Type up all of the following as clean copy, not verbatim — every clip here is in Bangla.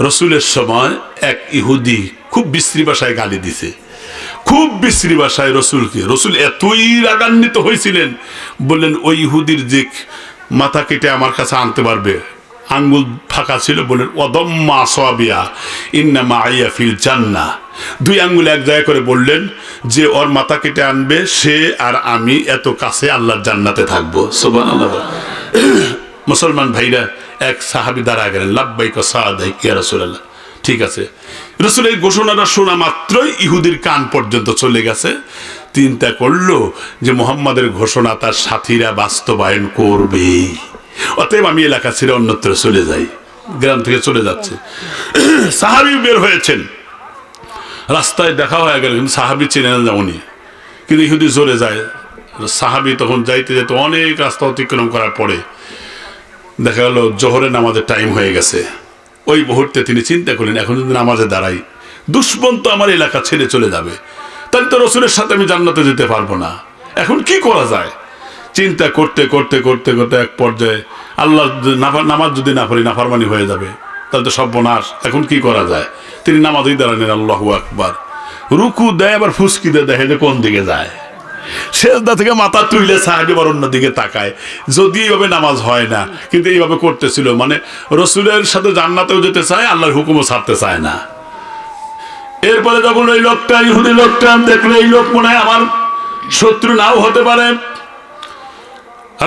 রসুলের সময় এক ইহুদি খুব বিশ্রী ভাষায় গালি দিছে, খুব বিশ্রী ভাষায় রসুলকে। রসুল এতই রাগান্বিত হয়েছিলেন, বললেন ওই ইহুদির যে মাথা কেটে আমার কাছে আনতে পারবে, আঙ্গুল ফাঁকা ছিল, বললেন অদম্মা সাবিয়া ইন্না মাইয়া ফিল জান্নাহ, দুই আঙ্গুল এক জায়গায় করে বললেন যে ওর মাথা কেটে আনবে সে আর আমি এত কাছে আল্লাহর জান্নাতে থাকবো। সুবহানাল্লাহ। মুসলমান ভাইরা, এক সাহাবী দাঁড়া গেলেন, লাব্বাইক সাদাইক ইয়া রাসূলুল্লাহ। ঠিক আছে, রসুল এই ঘোষণাটা শোনা মাত্রই ইহুদির কান পর্যন্ত চলে গেছে। চিন্তা করলো যে মুহাম্মাদের ঘোষণা তার সাথীরা বাস্তবায়ন করবে, অতএব আমি এলাকা ছেড়ে অন্যত্র চলে যাই। গ্রাম থেকে চলে যাচ্ছে, সাহাবী বের হয়েছেন, রাস্তায় দেখা হয়ে গেল, কিন্তু সাহাবী চেনে না উনি, কিন্তু ইহুদি চলে যায়। সাহাবী তখন যাইতে যেতে অনেক রাস্তা অতিক্রম করার পরে দেখা গেল জোহরের নামাজের টাইম হয়ে গেছে। ওই মুহূর্তে তিনি চিন্তা করলেন, এখন যদি নামাজে দাঁড়াই, দুশ্মন তো আমার এলাকা ছেড়ে চলে যাবে, তাহলে তো রসুলের সাথে আমি জান্নাতে যেতে পারবো না, এখন কি করা যায়। চিন্তা করতে করতে করতে করতে এক পর্যায়ে আল্লাহ নামাজ যদি না পড়ি নাফরমানি হয়ে যাবে, তাহলে তো সর্বনাশ, এখন কি করা যায়। তিনি নামাজেই দাঁড়ালেন, আল্লাহু আকবার, রুকু দেয় আবার ফুসকি দিয়ে দেখে যে কোন দিকে যায়, সেজদা থেকে মাথা তুইলে সাহাবী আবার অন্যদিকে তাকায়। যদি এইভাবে নামাজ হয় না, কিন্তু এইভাবে করতেছিল, মানে রসুলের সাথে জান্নাতেও যেতে চায়, আল্লাহর হুকুমও ছাড়তে চায় না। এরপরে যখন ওই লোকটা, ইহুদি লোকটা দেখলো এই লোক মনে হয় আমার শত্রু নাও হতে পারে,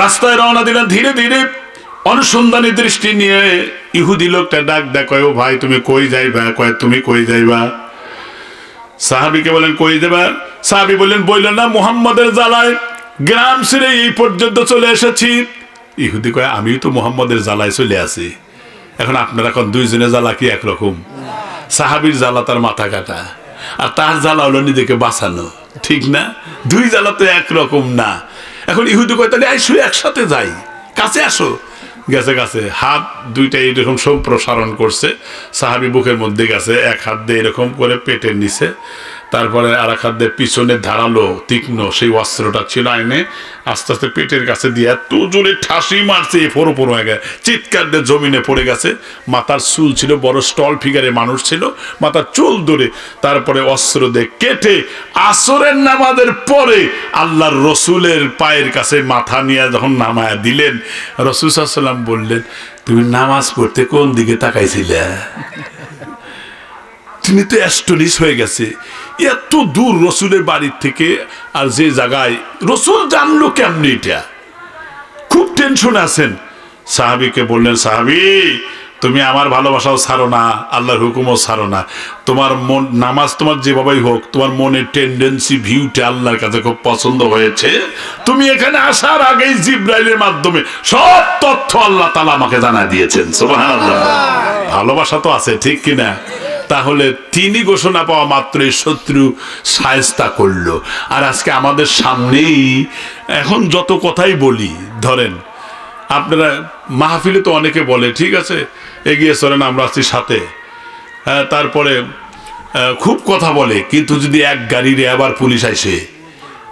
রাস্তায় রওনা দিলেন ধীরে ধীরে অনুসন্ধানী দৃষ্টি নিয়ে। ইহুদি লোকটা ডাক দেয়, ও ভাই তুমি কই যাইবা? কয় তুমি কই যাইবা? সাহাবীকে বলেন কই যাবা? সাহাবী বললেন, বললেন না মুহাম্মাদের জ্বালায় গ্রাম ছেড়ে এই পর্যন্ত চলে এসেছি। ইহুদি কয়, আমি তো মুহাম্মাদের জ্বালায় চলে আসি, এখন আপনারা এখন দুইজনের জ্বালা কি একরকম? সাহাবীর জ্বালা তার মাথা কাটা, আর তার জ্বালা হলো নিজেকে বাঁচানো, ঠিক না? দুই জ্বালা তো একরকম না। এখন ইহুদি কয়, তাহলে আইসো একসাথে যাই, কাছে আসো। গেছে গেছে হাত দুইটা এরকম সম্প্রসারণ করছে, সাহাবী বুকের মধ্যে গেছে, এক হাত দিয়ে এরকম করে পেটের নিচে, তারপরে আর এক হাত দিয়ে পিছনে ধারালো তীক্ষ্ণ সেই অস্ত্রটা ছিল, আইনে আস্তে আস্তে পেটের কাছে দিয়ে এত জোরে ঠাসি মারছে, ফোরো ফোরো হয়ে গেছে, চিৎকার দিয়ে জমিনে পড়ে গেছে। মাথার চুল ছিল, বড় স্টল ফিগারে মানুষ ছিল, মাথার চুল ধরে তারপরে অস্ত্র দিয়ে কেটে আসরের নামাজের পরে আল্লাহর রসুলের পায়ের কাছে মাথা নিয়ে যখন নামায়া দিলেন, রসুল সাল্লাল্লাহু আলাইহি ওয়াসাল্লাম বললেন, তুমি নামাজ পড়তে কোন দিকে তাকাইছিলে? তিনি তো অ্যাস্টনিশ হয়ে গেছে, এত দূর রসুলের বাড়ির থেকে, আর যে জায়গায় রসুল জানলো কেমনি, এটা খুব টেনশন আছেন। সাহাবীকে বললেন, সাহাবী তুমি আমার ভালোবাসাও ছাড়ো না, আল্লাহর হুকুমও ছাড়ো না, তোমার মন নামাজ তোমার যেভাবেই হোক, তোমার মনের টেন্ডেন্সি ভিউটা আল্লাহর কাছে খুব পছন্দ হয়েছে, তুমি এখানে আসার আগেই জিবরাইলের মাধ্যমে সব তথ্য আল্লাহ তাআলা আমাকে জানায় দিয়েছেন। সুবহানাল্লাহ। ভালোবাসা তো আছে, ঠিক কিনা? তাহলে তিনি ঘোষণা পাওয়া মাত্রই শত্রু শায়েস্তা করলো। আর আজকে আমাদের সামনেই এখন যত কথাই বলি, ধরেন আপনারা মাহফিলে তো অনেকে বলে, ঠিক আছে এগিয়ে চলেন আমরা আছি সাথে, হ্যাঁ, তারপরে খুব কথা বলে, কিন্তু যদি এক গাড়িরে আবার পুলিশ আইসে,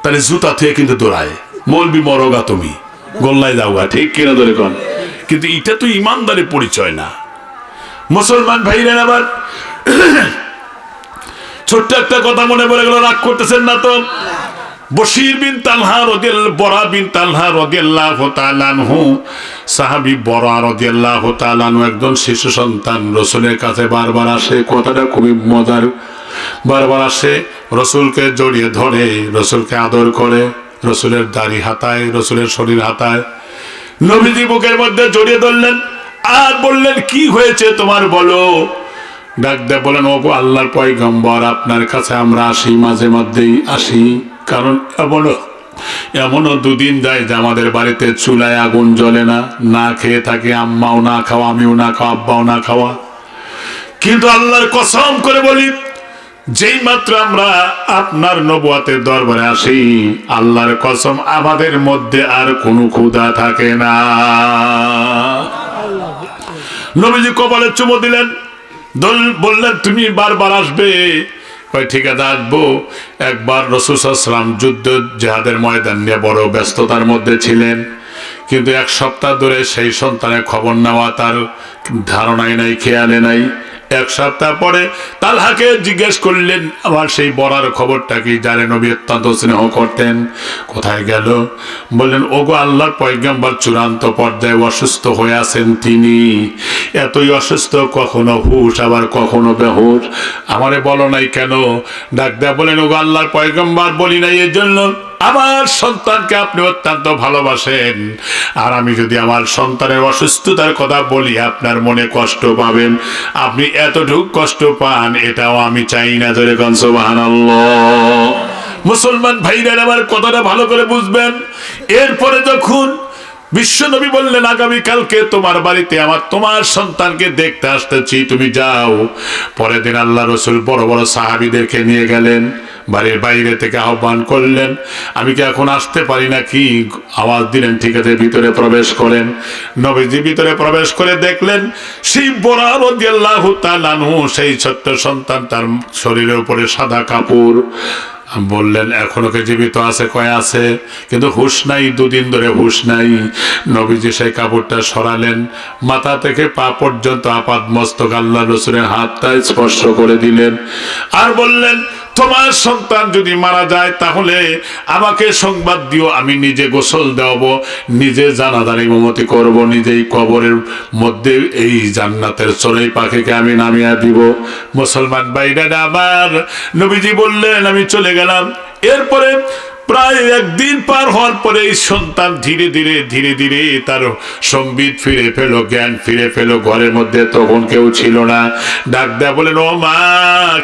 তাহলে জুতা থেকে কিন্তু দৌড়ায়, মলবি মরগা তুমি গোল্লায় যাওয়া, ঠিক কিনা ধরে কন? কিন্তু এটা তো ইমানদারের পরিচয় না। মুসলমান ভাইরা, আবার ছোট্ট একটা কথা মনে পড়ে গেল, রাগ করতেছেন না তো? বশির বিন তালহা রাদিয়াল্লাহু, বরা বিন তালহা রাদিয়াল্লাহু তাআলা আনহু, সাহাবী বরা রাদিয়াল্লাহু তাআলা আনহু একজন শিশু সন্তান, রাসূলের কাছে বারবার আসে, কথাটা খুবই মজার, বারবার আসে, রাসূলকে জড়িয়ে ধরে, রাসূলকে আদর করে, রাসূলের দাড়ি হাতায়, রাসূলের শরীর হাতায়। নবীজি বুকের মধ্যে জড়িয়ে ধরলেন আর বললেন, কি হয়েছে তোমার বলো? ডাক দিয়ে বলেন, ওগো আল্লাহর পয়গম্বর, আপনার কাছে আমরা আসি, মাঝে মধ্যেই আসি, কারণ এমনও দুদিন যায় যে আমাদের বাড়িতে চুলায় আগুন জ্বলে না, না খেয়ে থাকে, আম্মাও না খাওয়া, আমিও না খাওয়া, আব্বাও না খাওয়া। কিন্তু আল্লাহর কসম করে বলি, যেই মাত্র আমরা আপনার নবুয়তের দরবারে আসি, আল্লাহর কসম আমাদের মধ্যে আর কোনো ক্ষুধা থাকে না। নবীজি কপালে চুমো দিলেন, বললেন তুমি বারবার আসবে? কয় ঠিক আছে আসবো। একবার রাসূল সাল্লাল্লাহু আলাইহি ওয়াসাল্লাম যুদ্ধ জিহাদের ময়দান নিয়ে বড় ব্যস্ততার মধ্যে ছিলেন, কিন্তু এক সপ্তাহ ধরে সেই সন্তানের খবর নেওয়া তার ধারণাই নাই, খেয়ালে নাই। এক সপ্তাহ পরে তালহাকে জিজ্ঞেস করলেন, আমার সেই বড়ার খবরটা কি, যারে নবী অত্যন্ত স্নেহ করতেন, কোথায় গেল? বললেন, ওগো আল্লাহর পয়গম্বর চূড়ান্ত পর্যায়ে অসুস্থ হয়ে আছেন তিনি, এতই অসুস্থ, কখনো হুশ আবার কখনো বেহুশ। আমারে বলো নাই কেন? ডাক দেয়া বলেন, ওগো আল্লাহর পয়গম্বর, বলি নাই এর জন্য আমার সন্তানকে আপনি অত্যন্ত ভালোবাসেন, আর আমি যদি আমার সন্তানের অসুস্থতার কথা বলি আপনার মনে কষ্ট পাবেন, আপনি এতটুকু কষ্ট পান এটাও আমি চাই না। ধরে কোন সুবহানাল্লাহ। মুসলমান ভাইরা আমার কথাটা ভালো করে বুঝবেন। এরপরে যখন বিশ্বনবী বললেন, আগামীকালকে তোমার বাড়িতে তোমার সন্তানকে দেখতে আসতেছি, তুমি যাও। পরের দিন আল্লাহ রসুল বড় বড় সাহাবীদেরকে নিয়ে গেলেন, বাড়ির বাইরে থেকে আহ্বান করলেন, আমি কি এখন আসতে পারি নাকি? আওয়াজ দিলেন, ঠিক আছে, ভিতরে প্রবেশ করেন। নবীজি ভিতরে প্রবেশ করে দেখলেন সেই বোরা রাদিয়াল্লাহু তাআলা আনহু, সেই ছোট্ট সন্তান, তার শরীরের উপরে সাদা কাপড়। বললেন, এখনো কি জীবিত আছে? কয় আছে, কিন্তু হুশ নাই, দুদিন ধরে হুশ নাই। নবীজি সেই কাপড়টা সরালেন, মাথা থেকে পা পর্যন্ত আপাদ মস্তক আল্লাহ রসুলের হাতটা স্পর্শ করে দিলেন, আর বললেন, তোমার সন্তান যদি মারা যায় তাহলে আমাকে সংবাদ দিও, আমি নিজে গোসল দেওয়াবো, নিজে জানাজার ইমামতি করব, নিজেই কবরের মধ্যে এই জান্নাতের চড়াই পাখিকে আমি নামিয়ে দিব। মুসলমান ভাইরা আমার, নবীজি বললেন, আমি চলে গেলাম। এরপরে প্রায় একদিন পার হওয়ার পরে এই সন্তান ধীরে ধীরে ধীরে ধীরে তার সম্বিত ফিরে পেল, জ্ঞান ফিরে পেল। ঘরের মধ্যে তখন কেউ ছিল না। ডাক দেয়া বলেন, ও মা,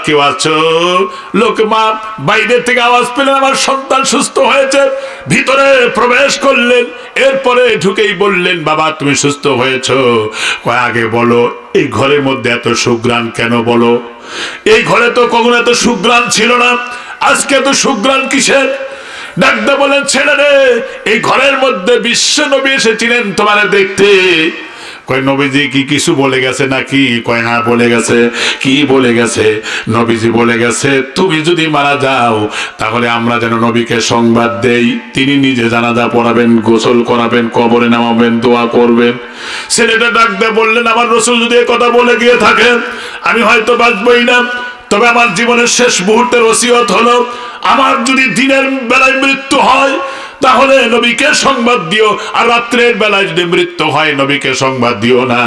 কেউ আছো? লোক মা বাইরে থেকে আওয়াজ পেলেন, আমার সন্তান সুস্থ হয়েছে। ভিতরে প্রবেশ করলেন, এরপরে ঢুকেই বললেন, বাবা তুমি সুস্থ হয়েছো? কয়, আগে বলো এই ঘরের মধ্যে এত সুঘ্রাণ কেন? বলো, এই ঘরে তো কখনো এত সুঘ্রাণ ছিল না, আজকে এত সুঘ্রাণ কিসের? ডাকতে বলেন, ছেলে রে, এই ঘরের মধ্যে বিশ্ব নবী এসেছিলেন তোমারে দেখতে। কয়, নবীজি কি কিছু বলে গেছে নাকি? কয়, হ্যাঁ বলে গেছে। কি বলে গেছে? নবীজি বলে গেছে, তুমি যদি মারা যাও তাহলে আমরা যেন নবীকে সংবাদ দেই, তিনি নিজে জানাজা পড়াবেন, গোসল করাবেন, কবরে নামাবেন, দোয়া করবেন। ছেলেটা ডাকতে বললেন, আমার রসুল যদি এ কথা বলে গিয়ে থাকেন আমি হয়তো বাঁচবই না, তবে আমার জীবনের শেষ মুহূর্তের ওসিয়ত হলো, আমার যদি দিনের বেলায় মৃত্যু হয় তাহলে নবীকে সংবাদ দিও, আর রাত্রের বেলায় যদি মৃত্যু হয় নবীকে সংবাদ দিও না।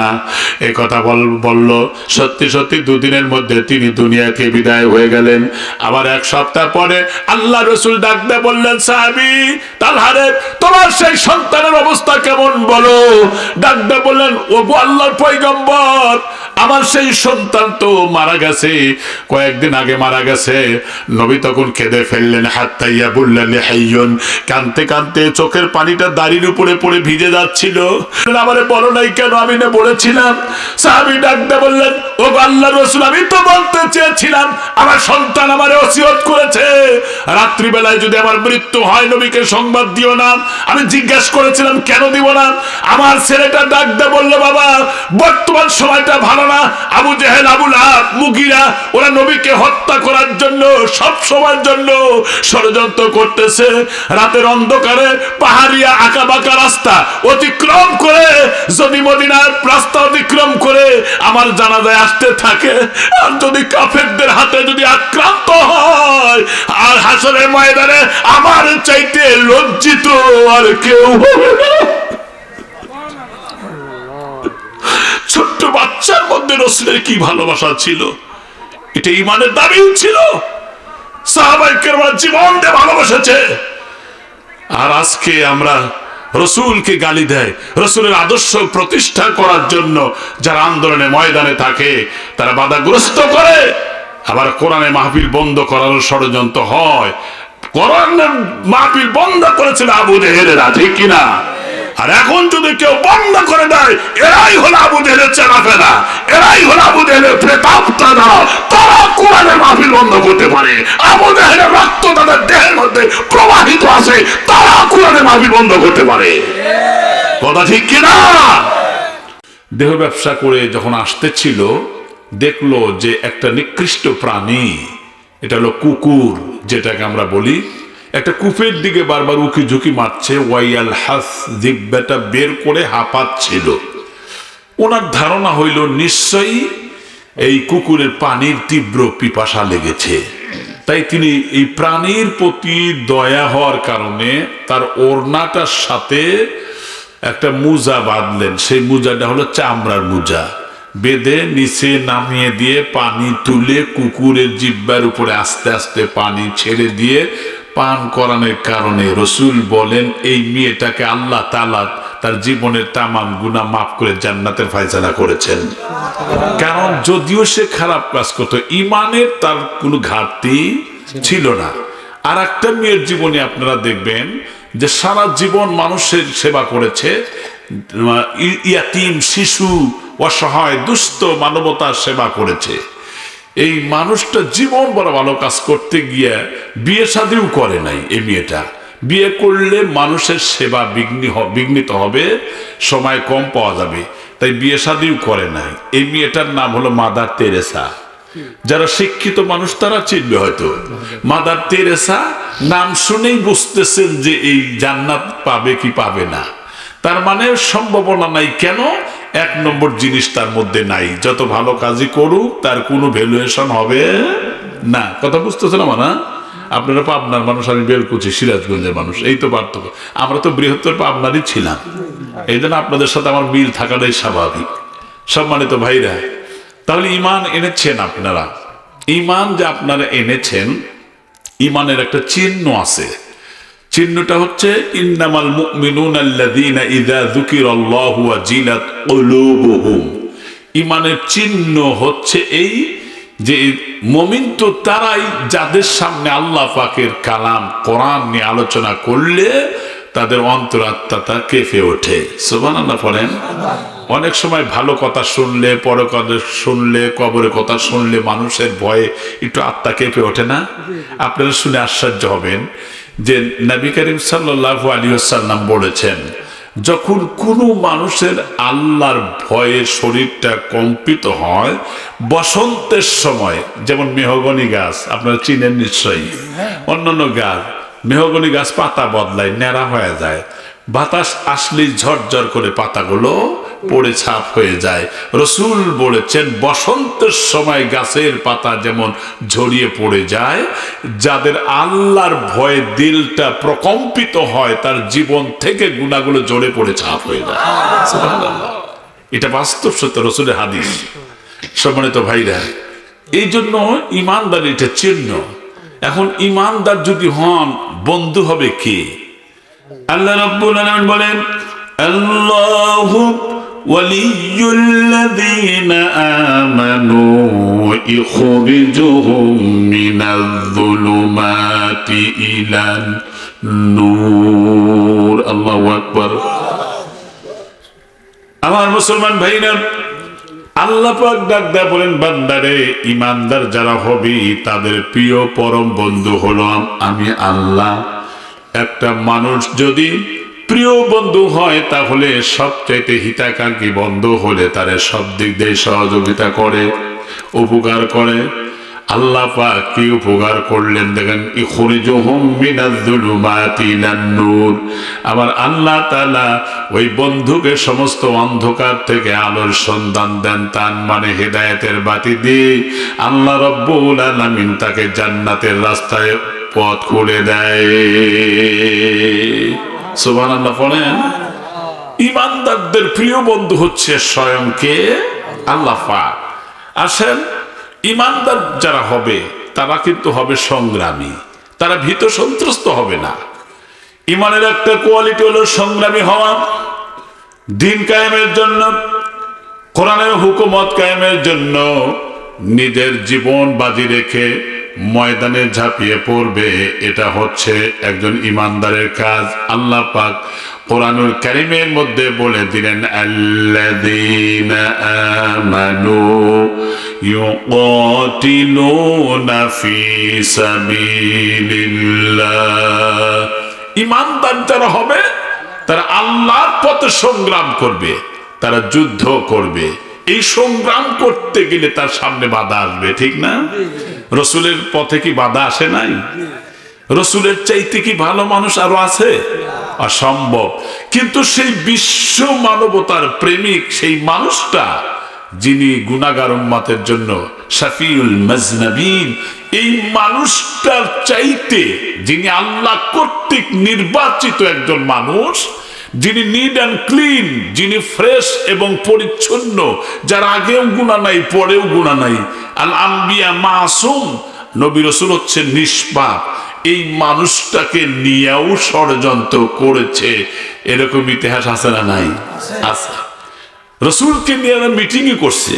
এই কথা বলল। সত্যি সত্যি দুদিনের মধ্যে তিনি দুনিয়াকে বিদায় হয়ে গেলেন। আবার এক সপ্তাহ পরে আল্লাহ রসুল ডাকতে বললেন, সাহাবী তালহারে, তোমার সেই সন্তানের অবস্থা কেমন বলো? ডাকতে বললেন, ওগো আল্লাহর পয়গম্বর, আমার সেই সন্তান তো মারা গেছে, কয়েকদিন আগে মারা গেছে। নবী তখন কেঁদে ফেললেন, হাত্তাইয়া বললেন হাইয়ুন, কানতে কানতে চোখের পানিটা দাড়ির উপরে পড়ে ভিজে যাচ্ছিল। আমারে বলো নাই কেন? আমি না বলেছিলাম। সাহাবী ডাকতে বললেন, ও আল্লাহর রাসূল, আমি তো বলতে চেয়েছিলাম আমার সন্তান আমারে ওসিয়ত করেছে, রাত্রি বেলায় যদি আমার মৃত্যু হয় নবীকে সংবাদ দিও না। আমি জিজ্ঞাসা করেছিলাম কেন দিব না? আমার ছেলেটা ডাকতে বলল, বাবা বর্তমান সময়টা ভালো না, আবু জেহেল, আবু লাহাব, মুগিরা ওরা নবীকে হত্যা করার জন্য সব সময়ের জন্য ষড়যন্ত্র করতেছে। রাতের অন্ধকারে পাহাড়িয়া আঁকা বাঁকা রাস্তা অতিক্রম করে যদি মদিনার রাস্তা অতিক্রম করে আমার জানাজায় আসতে থাকে, আর যদি কাফেরদের হাতে যদি আক্রান্ত হয়, আর হাসরের ময়দানে আমার চাইতে লজ্জিত আর কেউ হবে না। ছোট্ট বাচ্চার মধ্যে রাসূলের কি ভালোবাসা ছিল, এটা ঈমানের দাবি ছিল। সাহাবায়ে কেরাম জীবন দিয়ে ভালোবেসেছে। আর আজকে আমরা রসুলকে গালি দেয়, রসুলের আদর্শ প্রতিষ্ঠা করার জন্য যারা আন্দোলনে ময়দানে থাকে তারা বাধাগ্রস্ত করে। আবার কোরআনে মাহফিল বন্ধ করার ষড়যন্ত্র হয়। কোরআনের মাহফিল বন্ধ করেছিল আবু জেহেলেরা, ঠিক কিনা? আর এখন যদি কেউ বন্ধ করে দেয়, এরাই হলো আবু জেহেলের চেলাফেরা, এরাই হলো আবু জেহেলের প্রেতাত্মারা। তারা কোরআনের মাহফিল বন্ধ করতে পারে। আবু জেহেলের রক্ত তাদের দেহের মধ্যে প্রবাহিত আছে, তারা কোরআনের মাহফিল বন্ধ করতে পারে। কথা ঠিক কিনা? দেহ ব্যবসা করে যখন আসতেছিল দেখলো যে একটা নিকৃষ্ট প্রাণী, এটা হলো কুকুর, যেটাকে আমরা বলি, একটা কূপের দিকে বারবার উকি ঝুঁকি মারছে, ওয়াইয়াল হাস, জিহ্বাটা বের করে হাঁপাচ্ছিল। ওনার ধারণা হইল নিশ্চয়ই এই কুকুরের পানির তীব্র পিপাসা লেগেছে, তাই তিনি এই প্রাণীর প্রতি দয়া হওয়ার কারণে তার ওড়নাটার সাথে একটা মোজা বাঁধলেন। সেই মোজাটা হলো চামড়ার মোজা, বেঁধে নিচে নামিয়ে দিয়ে পানি তুলে কুকুরের জিহ্বার উপরে আস্তে আস্তে পানি ছেড়ে দিয়ে পান করানোর কারণে রসুল বলেন এই মেয়েটাকে আল্লাহ তাআলা তার জীবনের তামাম গুনাহ মাফ করে জান্নাতের ফায়সালা করেছেন। কারণ যদিও সে খারাপ কাজ করতো, ইমানের তার কোনো ঘাটতি ছিল না। আর একটা মেয়ের জীবনে আপনারা দেখবেন যে সারা জীবন মানুষের সেবা করেছে, ইয়াতিম, শিশু, অসহায়, দুস্থ মানবতার সেবা করেছে। এই মানুষটা জীবন বড় ভালো কাজ করতে গিয়ে বিয়ে শাদীও করে নাই। এই মেয়েটা বিয়ে করলে মানুষের সেবা বিঘ্নিত হবে, সময় কম পাওয়া যাবে, তাই বিয়ে শাদীও করে নাই। এই মেয়েটার নাম হলো মাদার তেরেসা। যারা শিক্ষিত মানুষ তারা চিনবে হয়তো। মাদার তেরেসা নাম শুনেই বুঝতেছেন যে এই জান্নাত পাবে কি পাবে না। তার মানে সম্ভাবনা নাই। কেন? এক নম্বর জিনিস তার মধ্যে নাই, যত ভালো কাজই করুক তার কোনো ভ্যালুয়েশন হবে না। কথা বুঝতেছেন আমার? না, আপনারা পাবনার মানুষ, আমি বেলকুচি সিরাজগঞ্জের মানুষ, এই তো পার্থক্য। আমরা তো বৃহত্তর পাবনারই ছিলাম, এই জন্য আপনাদের সাথে আমার মিল থাকাটাই স্বাভাবিক। সম্মানিত ভাইরা, তাহলে ঈমান এনেছেন আপনারা। ঈমান যে আপনারা এনেছেন, ঈমানের একটা চিহ্ন আছে। চিহ্নটা হচ্ছে ইন্নামাল মুমিনুনা আল্লাযীনা ইযা যুকিরাল্লাহু ওয়াজিলাত কুলুবুহুম। ঈমানের চিহ্ন হচ্ছে এই যে মুমিন তো তারাই যাদের সামনে আল্লাহ পাকের কালাম কোরআন নিয়ে আলোচনা করলে তাদের অন্তরাত্মা কেঁপে ওঠে। সুবহানাল্লাহ পড়েন। অনেক সময় ভালো কথা শুনলে, পরকালে শুনলে, কবরের কথা শুনলে মানুষের ভয়ে একটু আত্মা কেঁপে ওঠে না? আপনারা শুনে আশ্চর্য হবেন যে নবী করিম সাল্লাল্লাহু আলাইহি ওয়াসাল্লাম বলেছেন, যখন কোনো মানুষের আল্লাহর ভয়ে শরীরটা কম্পিত হয় বসন্তের সময়, যেমন মেহগনি গাছ আপনারা চিনেন নিশ্চয়ই, অন্যান্য গাছ, মেহগনি গাছ পাতা বদলায়, ন্যাড়া হয়ে যায়, বাতাস আসলেই ঝরঝর করে পাতাগুলো পড়ে ছাপ হয়ে যায়। রসুল বলেছেন বসন্তের সময় গাছের পাতা যেমন ঝরিয়ে পড়ে যায়, যাদের আল্লাহর ভয়ে দিলটা প্রকম্পিত হয় তার জীবন থেকে গুনাহগুলো ঝরে পড়ে ছাপ হয়ে যায়। সুবহানাল্লাহ, এটা বাস্তব সত্য, রসুলের হাদিস। সম্মানিত ভাইরা, এই জন্য ঈমানদার এটা চিহ্ন। এখন ঈমানদার যদি হন, বন্ধু হবে কে? আল্লাহ রাব্বুল আলামিন বলেন, আল্লাহু ওয়ালিয়ুল্লাযীনা আমানু ইখরিজুহুম মিনায-যুলুমাতি ইলান নূর। আল্লাহু আকবার। আমার মুসলমান ভাইরা, আল্লাহ পাক ডাক দেয়া বলেন, বান্দারে, ঈমানদার যারা হবে তাদের প্রিয় পরম বন্ধু হলো আমি আল্লাহ। একটা মানুষ যদি প্রিয় বন্ধু হয় তাহলে সবচাইতে হিতাকাঙ্ক্ষী বন্ধু হলে তারে সব দিক দিয়ে সহযোগিতা করে, উপকার করে। আল্লাহ পাক কি উপকার করলেন দেখেন, ইখরিজুহুম মিনায-যুলুমাতি ইলান নূর। আবার আল্লাহ তাআলা ওই বন্ধুকে সমস্ত অন্ধকার থেকে আলোর সন্ধান দেন, তার মানে হেদায়েতের বাতি দিয়ে আল্লাহ রাব্বুল আলামিন তাকে জান্নাতের রাস্তায় পথ খুলে দেয়। সুবহানাল্লাহ পড়েন। ঈমানদারদের প্রিয় বন্ধু হচ্ছে স্বয়ং কে? আল্লাহ পাক। আসেন, ঈমানদার যারা হবে তারা কিন্তু হবে সংগ্রামী, তারা ভীত সন্ত্রস্ত হবে না। ঈমানের একটা কোয়ালিটি হলো সংগ্রামী হওয়া, দ্বীন কায়েমের জন্য, কোরআনের হুকুমত কায়েমের জন্য নিজের জীবন বাজি রেখে ময়দানে ঝাঁপিয়ে পড়বে। এটা হচ্ছে একজন ঈমানদারের কাজ। আল্লাহ পাক কোরআনুল কারীমের মধ্যে বলে দিলেন, আল্লাযীনা আমানু ইউকাতিলুনা ফি সাবিলিল্লাহ। ঈমানদার যারা হবে তারা আল্লাহর পথে সংগ্রাম করবে, তারা যুদ্ধ করবে। এই সংগ্রাম করতে গেলে তার সামনে বাধা আসবে, ঠিক না? রসুলের পথে কি বাধা আসে নাই? রসুলের চাইতে কি ভালো মানুষ আরো আছে? অসম্ভব। কিন্তু সেই বিশ্ব মানবতার প্রেমিক সেই মানুষটা যিনি গুনাহগার উম্মতের জন্য শাফিউল মাজনাবিন, এই মানুষটার চাইতে যিনি আল্লাহ কর্তৃক নির্বাচিত একজন মানুষ, যিনি নিড অ্যান্ড ক্লিন, যিনি ফ্রেশ এবং পরিচ্ছন্ন, যার আগেও গুনাহ নাই পরেও গুনাহ নাই, আল আম্বিয়া মাসুম, নবী রাসূল হচ্ছে নিষ্পাপ, এই মানুষটাকে নিয়েও ষড়যন্ত্র করেছে। এরকম ইতিহাস আছে না নাই? আছে। রাসূলকে নিয়ে মিটিংই করছে।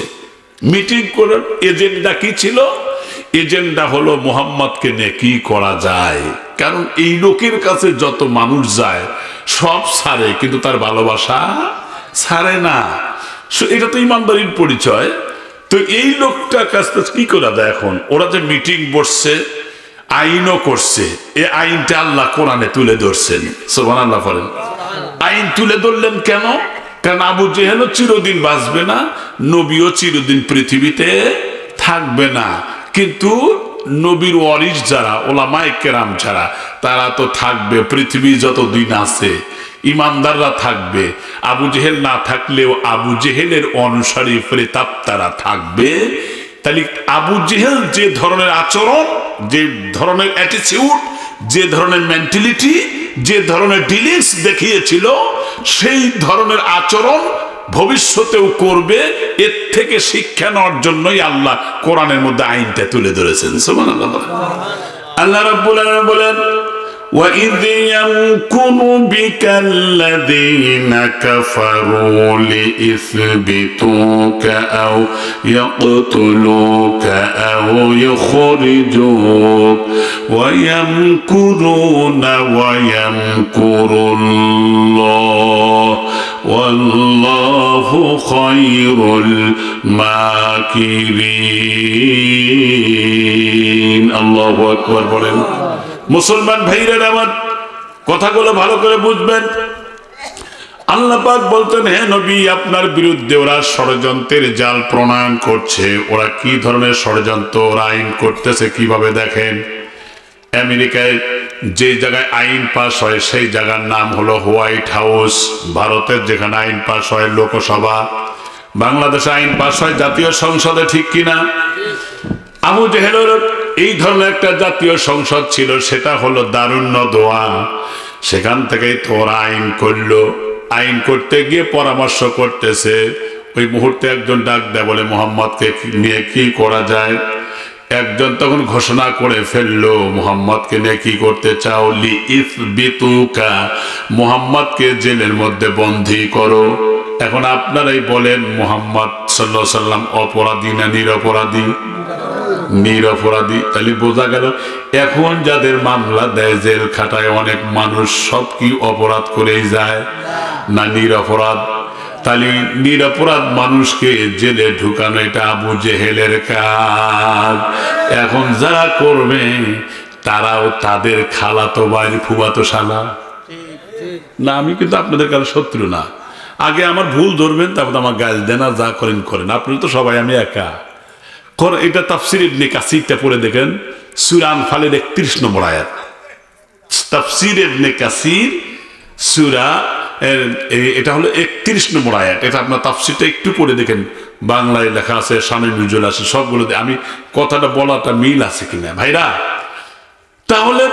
মিটিং করার এজেন্ডা কি ছিল? এজেন্ডা হলো মুহাম্মদকে নিয়ে কি করা যায়। কারণ এই লোকের কাছে যত মানুষ যায় সব ছাড়ে, কিন্তু তার ভালোবাসা ছাড়ে না। এটা তো ইমানদারির পরিচয়। তো এই লোকটার কাছে কি করা যায়? এখন ওরা যে মিটিং বসছে, আইনও করছে, এই আইনটা আল্লাহ কোরআনে তুলে ধরছেন। সুবহানাল্লাহ বলেন। আইন তুলে ধরলেন কেন? কারণ আবু জেহেলও চিরদিন বাঁচবে না, নবীও চিরদিন পৃথিবীতে থাকবে না, কিন্তু নবীর ওয়ারিস যারা, ওলামায়ে কেরাম যারা, তারা তো থাকবে। পৃথিবী যত দিন আছে ইমানদাররা থাকবে। আবু জেহেল না থাকলেও আবু জেহেলের অনুসারী প্রেতাত্মারা থাকবে। তাহলে আবু জেহেল যে ধরনের আচরণ, যে ধরনের অ্যাটিটিউড, যে ধরনের মেন্টালিটি, যে ধরনের ডিলিংস দেখিয়েছিল, সেই ধরনের আচরণ ভবিষ্যতেও করবে। এর থেকে শিক্ষা নেওয়ার জন্যই আল্লাহ কোরআনের মধ্যে আইনটা তুলে ধরেছেন। সুবহানাল্লাহ। আল্লাহ রাব্বুল আলামিন বলেন, وَإِذْ يَمْكُرُ بِكَ الَّذِينَ كَفَرُوا لِيُثْبِتُوكَ أَوْ يَقْتُلُوكَ أَوْ يُخْرِجُوكَ وَيَمْكُرُونَ وَيَمْكُرُ اللَّهُ وَاللَّهُ خَيْرُ الْمَاكِرِينَ। আল্লাহু আকবার বলেন। মুসলমান ভাইরা আমার কথাগুলো ভালো করে বুঝবেন। আল্লাহ পাক বলতেন, হে নবী, আপনার বিরুদ্ধে ওরা ষড়যন্ত্রের জাল প্রণয়ন করছে। ওরা কি ধরনের ষড়যন্ত্র ওরা আইন করতেছে কিভাবে দেখেন। আমেরিকায় যে জায়গায় আইন পাস হয় সেই জায়গার নাম হলো হোয়াইট হাউস। ভারতের যেখানে আইন পাস হয় লোকসভা, বাংলাদেশে আইন পাস হয় জাতীয় সংসদে, ঠিক কিনা? আবু জেহেলের এই ধরনের একটা জাতীয় সংসদ ছিল, সেটা হলো দারুন নদওয়া। সেখান থেকেই তোরা আইন করলো। আইন করতে গিয়ে পরামর্শ করতেছে। ওই মুহূর্তে একজন ডাক দেয়, বলে মুহাম্মদকে নিয়ে কি করা যায়। একজন তখন ঘোষণা করে ফেললো, মুহাম্মদকে নিয়ে কি করতে চাও? লিইসবিতুকা, মুহাম্মদকে জেলের মধ্যে বন্দী করো। এখন আপনারাই বলেন, মুহাম্মদ সাল্লাল্লাহু আলাইহি ওয়াসাল্লাম অপরাধী না নিরপরাধী? নিরপরাধী। তাহলে বোঝা গেল এখন যাদের মামলা দেয়, জেল খাটায় অনেক মানুষ, সব কি অপরাধ করেই যায় না নিরপরাধ? তাহলে নিরপরাধ মানুষকে জেলে ঢুকানো এটা আবু জেহেলের কাজ। এখন যারা করবে তারাও তাদের খালাতো ভাই, ফুফাতো শালা না। আমি কিন্তু আপনাদের কারো শত্রু না। আগে আমার ভুল ধরবেন, তারপর আমার গাল দেন, আর যা করেন করেন। আপনারা তো সবাই, আমি একা। এটা তাফসীর ইবনে কাসিরটা পড়ে দেখেন, সূরা আনফালের 31 নম্বর আয়াত। তাফসীর ইবনে কাসির সূরা, এটা হলো 31 নম্বর আয়াত। এটা আপনার তাফসীরটা একটু পড়ে দেখেন, বাংলায় লেখা আছে, শানে নুজুল আছে, সবগুলো আমি কথাটা বলাটা মিল আছে কিনা ভাইরা। তাহলে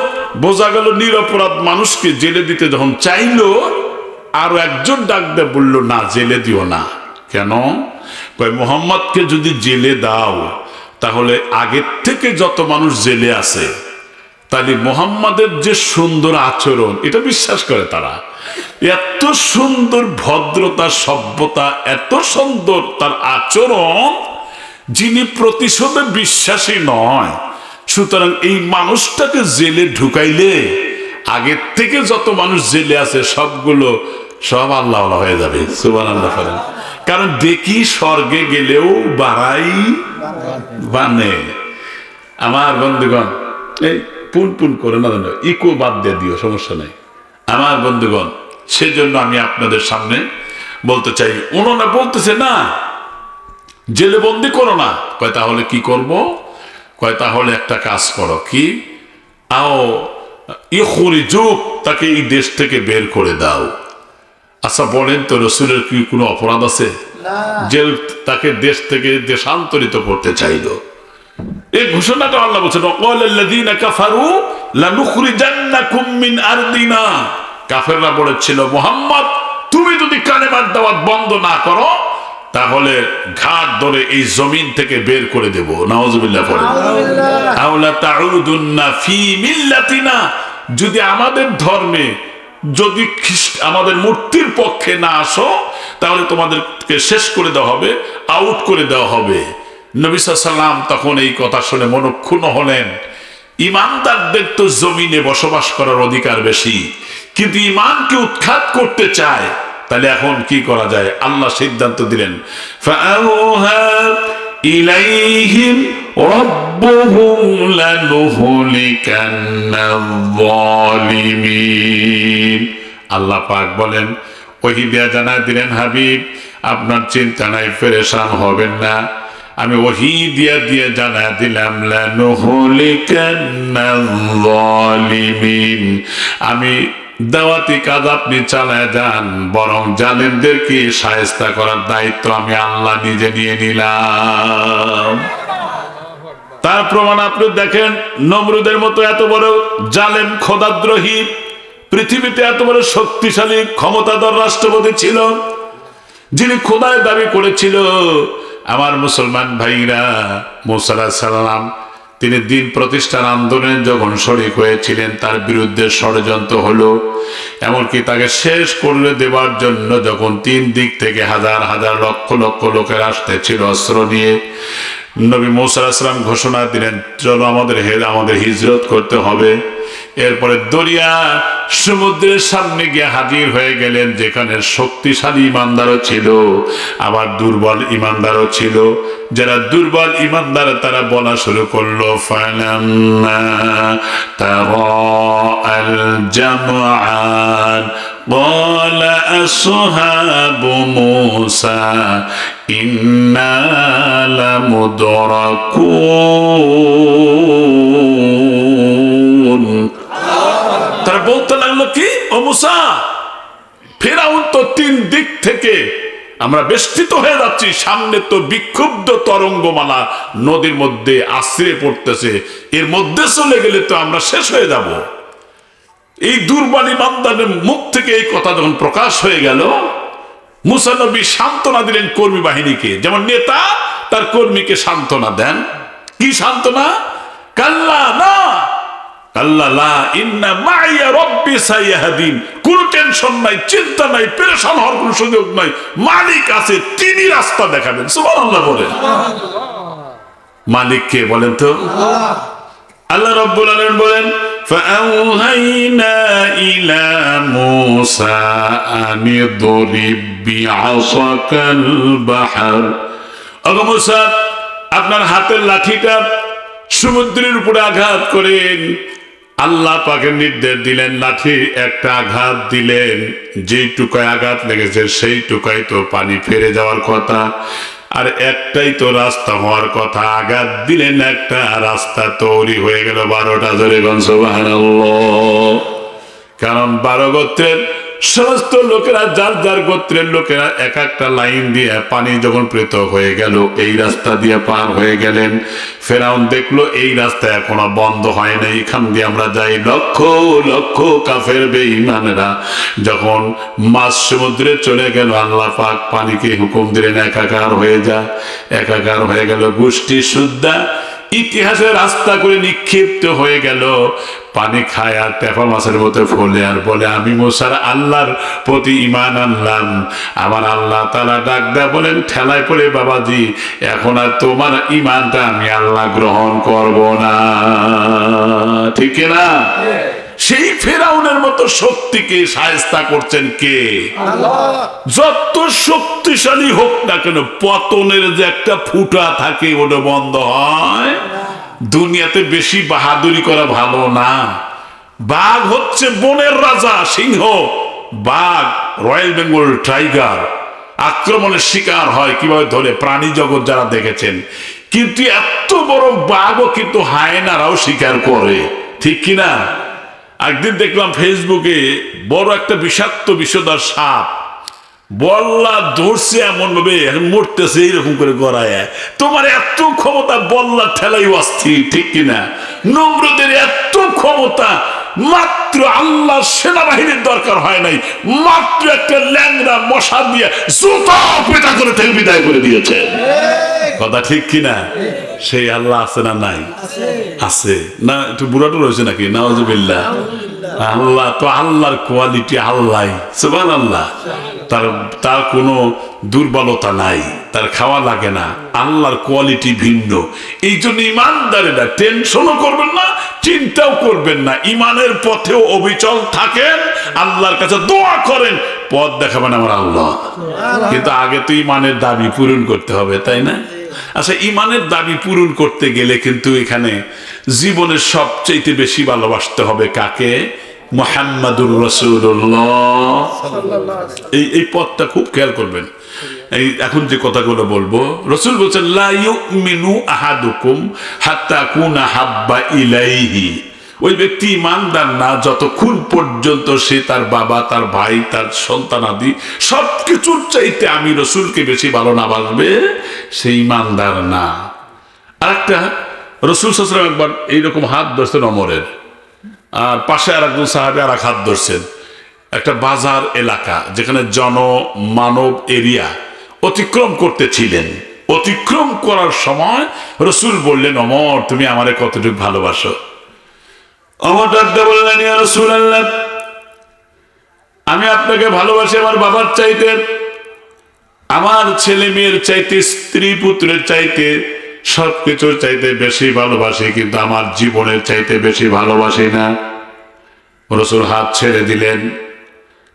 বোঝা গেল নিরপরাধ মানুষকে জেলে দিতে যখন চাইলো, আরো একজন ডাক দিয়ে বললো, না জেলে দিও না। কেন? মুহাম্মদকে যদি জেলে দাও তাহলে আগের থেকে যত মানুষ জেলে আছে, তাহলে মুহাম্মাদের যে সুন্দর আচরণ, এটা বিশ্বাস করে তারা। এত সুন্দর ভদ্রতা, সভ্যতা, এত সুন্দর তার আচরণ, যিনি প্রতিশোধে বিশ্বাসী নয়। সুতরাং এই মানুষটাকে জেলে ঢুকাইলে আগের থেকে যত মানুষ জেলে আছে সবগুলো সব আল্লাহ হয়ে যাবে। সুবহানাল্লাহ বলেন। কারণ দেখি স্বর্গে গেলেও বাড়াই বানে। আমার বন্ধুগণ, এই পুন পুন করে না, ইকো বাদ দিয়ে দিও, সমস্যা নেই। আমার বন্ধুগণ, সেজন্য আমি আপনাদের সামনে বলতে চাই, ওনারা বলতেছে না জেলে বন্দি করো না। কয় তাহলে কি করব? কয় তাহলে একটা কাজ করো। কি? আও ইখরিজুক, তাকে এই দেশ থেকে বের করে দাও। আচ্ছা বলেন তো, রাসূলের কি কোনো অপরাধ আছে? যে তাকে দেশ থেকে দেশান্তরিত করতে চাইল। এই ঘোষণাটা আল্লাহ বলছেন, ওয়াকালাল্লাযীনা কাফারু লানুখরিজান্নাকুম মিন আরদিনা। কাফেররা বলেছিল, মুহাম্মদ তুমি যদি কালেমার দাওয়াত বন্ধ না করো তাহলে ঘাট ধরে এই জমিন থেকে বের করে দেব। নাউযুবিল্লাহ পড়েন। আওলা তাউদুন্না ফি মিল্লাতিনা, যদি আমাদের ধর্মে যদি আমাদের মূর্তির পক্ষে না আসো তাহলে তোমাদেরকে শেষ করে দেওয়া হবে, আউট করে দেওয়া হবে। নবী সাল্লাল্লাহু আলাইহি ওয়াসাল্লাম তখন এই কথা শুনে মনক্ষুণ্ণ হলেন। ইমানদারদের তো জমিনে বসবাস করার অধিকার বেশি, কিন্তু ইমানকে উৎখাত করতে চায়, তাহলে এখন কি করা যায়? আল্লাহ সিদ্ধান্ত দিলেন, ফাআউহা ইলাইহিম রাব্বুহুম লানুহলিকান্নায-যালিমিন। আল্লাহ পাক বলেন, ওহী দিয়া জানায় দিলেন, হাবিব আপনার চিন্তা নাই, পেরেশান হবেন না, আমি ওহী দিয়া জানায় দিলাম, লানুহলিকান্নায-যালিমিন। আমি দাওয়াতি কাজ আপনি চালায় যান, বরং জালেমদেরকে শায়েস্তা করার দায়িত্ব আমি আল্লাহ নিজে নিয়ে নিলাম। তার প্রমাণ আপনি দেখেন, নমরুদের মতো এত বড় জালেম খোদাদ্রোহী, পৃথিবীতে এত বড় শক্তিশালী ক্ষমতাধর রাষ্ট্রপতি ছিল, যিনি খোদায় দাবি করেছিল। আমার মুসলমান ভাইরা, মুসা আলাইহিস সালাম তিনি দিন প্রতিষ্ঠান আন্দোলনে যখন শরীক হয়েছিলেন, তার বিরুদ্ধে ষড়যন্ত্র হলো, এমনকি তাকে শেষ করে দেওয়ার জন্য যখন তিন দিক থেকে হাজার হাজার লক্ষ লক্ষ লোকের আসতেছিল অস্ত্র নিয়ে, নবী মুসা আলাইহিস সালাম ঘোষণা দিলেন, চলো আমাদের হিজরত করতে হবে। এরপরে দরিয়া সমুদ্রের সামনে গিয়ে হাজির হয়ে গেলেন, যেখানে শক্তিশালী ইমানদারও ছিল আবার দুর্বল ইমানদারও ছিল। যারা দুর্বল ইমানদার তারা বলা শুরু করলো, ফালাম্মা তারাআল জামআন ক্বালা আসহাবু মূসা ইন্না লামুদরাকুন। তারা বলতে লাগলো, কি ও মূসা, ফিরআউন তো তিন দিক থেকে আমরা বেষ্টিত হয়ে যাচ্ছি, সামনে তো বিক্ষুব্ধ তরঙ্গমালা নদীর মধ্যে আশ্রে পড়তেছে, এর মধ্যে চলে গেলে তো আমরা শেষ হয়ে যাব। এই দুর্বল ইমানদারের মুখ থেকে এই কথা যখন প্রকাশ হয়ে গেল, মুসা নবী সান্ত্বনা দিলেন কর্মী বাহিনীকে, যেমন নেতা তার কর্মীকে সান্ত্বনা দেন। কি সান্ত্বনা? কাল্লা না, কাল্লা লা ইন্না মাইয়া রাব্বি সাইয়াহদিন। কোন টেনশন নাই, চিন্তা নাই, পেরেশান হওয়ার কোন সুযোগ নাই, মালিক আছে, তিনি রাস্তা দেখাবেন। সুবহানাল্লাহ বলেন। মালিক কে বলেন তো? আল্লাহ রাব্বুল আলামিন বলেন, ফাআওহাইনা ইলা মূসা আনিদরিব বিআসাকাল বাহর। ওগো মূসা, আপনার হাতের লাঠিটা সমুদ্রের উপরে আঘাত করেন। আল্লাহ পাকের নির্দেশ দিলেন, লাঠি একটা আঘাত দিলেন, যেই টুকায় আঘাত লেগেছে সেই টুকায় তো পানি ফিরে যাওয়ার কথা, আর একটাই তো রাস্তা হওয়ার কথা। আঘাত দিলেন একটা, রাস্তা তৈরি হয়ে গেল 12টা। জোরে বলেন সুবহানাল্লাহ। কারণ 12 গোত্রের সমস্ত লোকেরা, যার যার গোত্রের লোকেরা এক একটা লাইন দিয়ে পানি যখন পৃথক হয়ে গেল, এই রাস্তা দিয়ে পার হয়ে গেলেন। ফেরাউন দেখলো এই রাস্তা এখনো বন্ধ হয় না, এখান দিয়ে আমরা যাই। লক্ষ লক্ষ কাফের বেঈমানেরা যখন মাঝ সমুদ্রে চলে গেল, আল্লাহ পাক পানিকে হুকুম দিলেন একাকার হয়ে যা। একাকার হয়ে গেল, গোষ্ঠী সুদ্ধা ইতিহাসে রাস্তা করে নিক্ষিপ্ত হয়ে গেল। পানি খায় আর টেপা মাছের মতো ফলে আর বলে, আমি মুসার আল্লাহর প্রতি ঈমান আনলাম। আমার আল্লাহ তাআলা ডাক দেয়া বলেন, ঠেলায় পড়ে বাবাজি, এখন আর তোমার ঈমানটা আমি আল্লাহ গ্রহণ করব না। ঠিক না? সেই ফেরাউনের মতো শক্তিকে শায়েস্তা করছেন কে? আল্লাহ। যত শক্তিশালী হোক না কেন, পতনের যে একটা ফুটা থাকে ওটা বন্ধ হয়। দুনিয়াতে বেশি বাহাদুরি করা ভালো না। বাঘ হচ্ছে বনের রাজা, সিংহ। বাঘ, রয়্যাল বেঙ্গল টাইগার, আক্রমণের শিকার হয় কিভাবে ধরে, প্রাণী জগৎ যারা দেখেছেন। কিন্তু এত বড় বাঘও কিন্তু হায়নারাও শিকার করে, ঠিক কিনা? একদিন দেখলাম ফেসবুকে বড় একটা বিষাক্ত বিষধর সাপ বল্লা ধরছে এমন ভাবে এখন মরতেছে এইরকম করে গড়ায়। তোমার এত ক্ষমতা, বল্লা ঠেলাই অস্থির, ঠিক কিনা? নমরুদের এত ক্ষমতা, মাত্র আল্লাহ সেনাবাহিনীর দরকার হয় নাই, মাত্র একটা ল্যাংড়া মশা দিয়ে জুতা পেটা করে থেকে বিদায় করে দিয়েছে। কথা ঠিক কিনা? সেই আল্লাহ আছে না নাই? আছে না? একটু বুড়াটো রয়েছে নাকি? নাউজুবিল্লাহ। আল্লাহ তো আল্লাহর কোয়ালিটি আল্লাহ, সুবহানাল্লাহ। তার কোনো দুর্বলতা নাই, তার খাওয়া লাগে না, আল্লাহর কোয়ালিটি ভিন্ন। এই জন্য ইমানদারেরা টেনশনও করবেন না, চিন্তাও করবেন না, ইমানের পথেও অবিচল থাকেন, আল্লাহর কাছে দোয়া করেন, পথ দেখাবেন আমার আল্লাহ। কিন্তু আগে তো ইমানের দাবি পূরণ করতে হবে, তাই না? আচ্ছা, ইমানের দাবি পূরণ করতে গেলে কিন্তু এখানে জীবনের সবচেয়ে বেশি ভালোবাসতে হবে কাকে? মুহাম্মাদুর রাসূলুল্লাহ। এই পথটা খুব খেয়াল করবেন। এই এখন যে কথাগুলো বলবো, রাসূল বলেছেন লা ইউমিনু আহাদুকুম হাত্তা কুনা হাব্বা ইলাইহি। ওই ব্যক্তি ইমানদার না যতক্ষণ পর্যন্ত সে তার বাবা, তার ভাই, তার সন্তানাদি সবকিছুর চাইতে আমি রাসূলকে বেশি ভালো না বাসবে, সে ইমানদার না। আরেকটা, রাসূল সাল্লাল্লাহু আলাইহি ওয়াসাল্লাম একবার এইরকম হাত ধরছেন ওমরের, আর পাশে আর একজন সাহাবী আর এক হাত ধরছেন। একটা বাজার এলাকা যেখানে জনমানব এরিয়া অতিক্রম করতেছিলেন। অতিক্রম করার সময় রাসূল বললেন, ওমর তুমি আমারে কতটুকু ভালোবাসো? ওমর ডাকতে বললেন, ইয়া রাসূলুল্লাহ, আমি আপনাকে ভালোবাসি আমার বাবার চাইতে, আমার ছেলে মেয়ের চাইতে, স্ত্রী পুত্রের চাইতে, সবকিছুর চাইতে বেশি ভালোবাসি, কিন্তু আমার জীবনের চাইতে বেশি ভালোবাসি না। রাসূল হাত ছেড়ে দিলেন।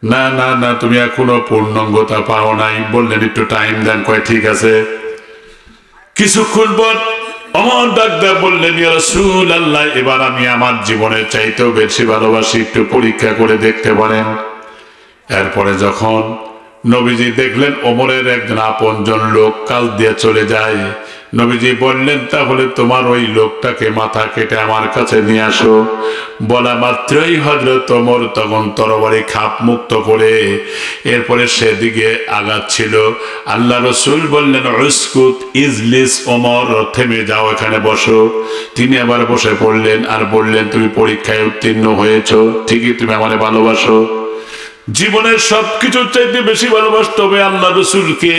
না না না, তুমি এখনো পূর্ণাঙ্গতা পাও নাই। বললেন একটু টাইম দেন। কয় ঠিক আছে। কিছুক্ষণ পর ওমর ডাকদার বললেন, ইয়া রাসূলুল্লাহ, এবার আমি আমার জীবনের চাইতেও বেশি ভালোবাসি, একটু পরীক্ষা করে দেখতে পারেন। এরপরে যখন নবীজি দেখলেন ওমরের একজন আপনজন লোক কাল দিয়ে চলে যায়, নবীজি বললেন, তাহলে তোমার ওই লোকটাকে মাথা কেটে আমার কাছে নিয়ে আসো। বলা মাত্রই হযরত ওমর তখন তরবারি খাপ মুক্ত করে এরপরে সেদিকে আগাচ্ছিল। আল্লাহ রাসূল বললেন, উসকুত ইজলিস ওমর, থেমে যাও, এখানে বসো। তিনি আবার বসে পড়লেন আর বললেন, তুমি পরীক্ষায় উত্তীর্ণ হয়েছো, ঠিকই তুমি আমারে ভালোবাসো। জীবনের সবকিছুর চাইতে বেশি ভালোবাসতে হবে আল্লাহ রাসূলকে।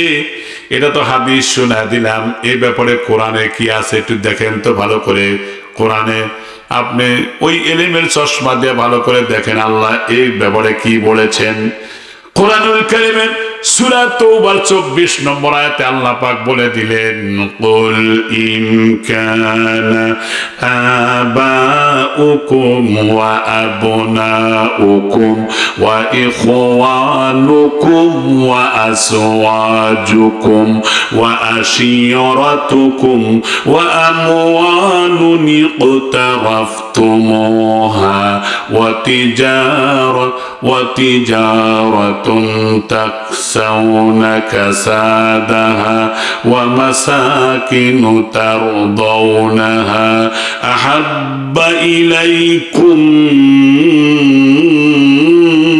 এটা তো হাদিস শোনা দিলাম, এই ব্যাপারে কোরআনে কি আছে একটু দেখেন তো ভালো করে। কোরআনে আপনি ওই এলিমের চশমা দিয়ে ভালো করে দেখেন আল্লাহ এই ব্যাপারে কি বলেছেন। কোরআনুল কারীমের সূরা তাওবার 24 নম্বর আয়াতে আল্লাহ পাক বলে দিলেন, কুল ইন কানা আবাউকুম ওয়া আবনাউকুম ওয়া ইখওয়ানুকুম ওয়া আসওয়াজুকুম ওয়া আশিরাতুকুম ওয়া আমওয়ালুন ইqtaraftumuha ওয়া তিজারাতুন تخشون كسادها ومساكن ترضونها أحب إليكم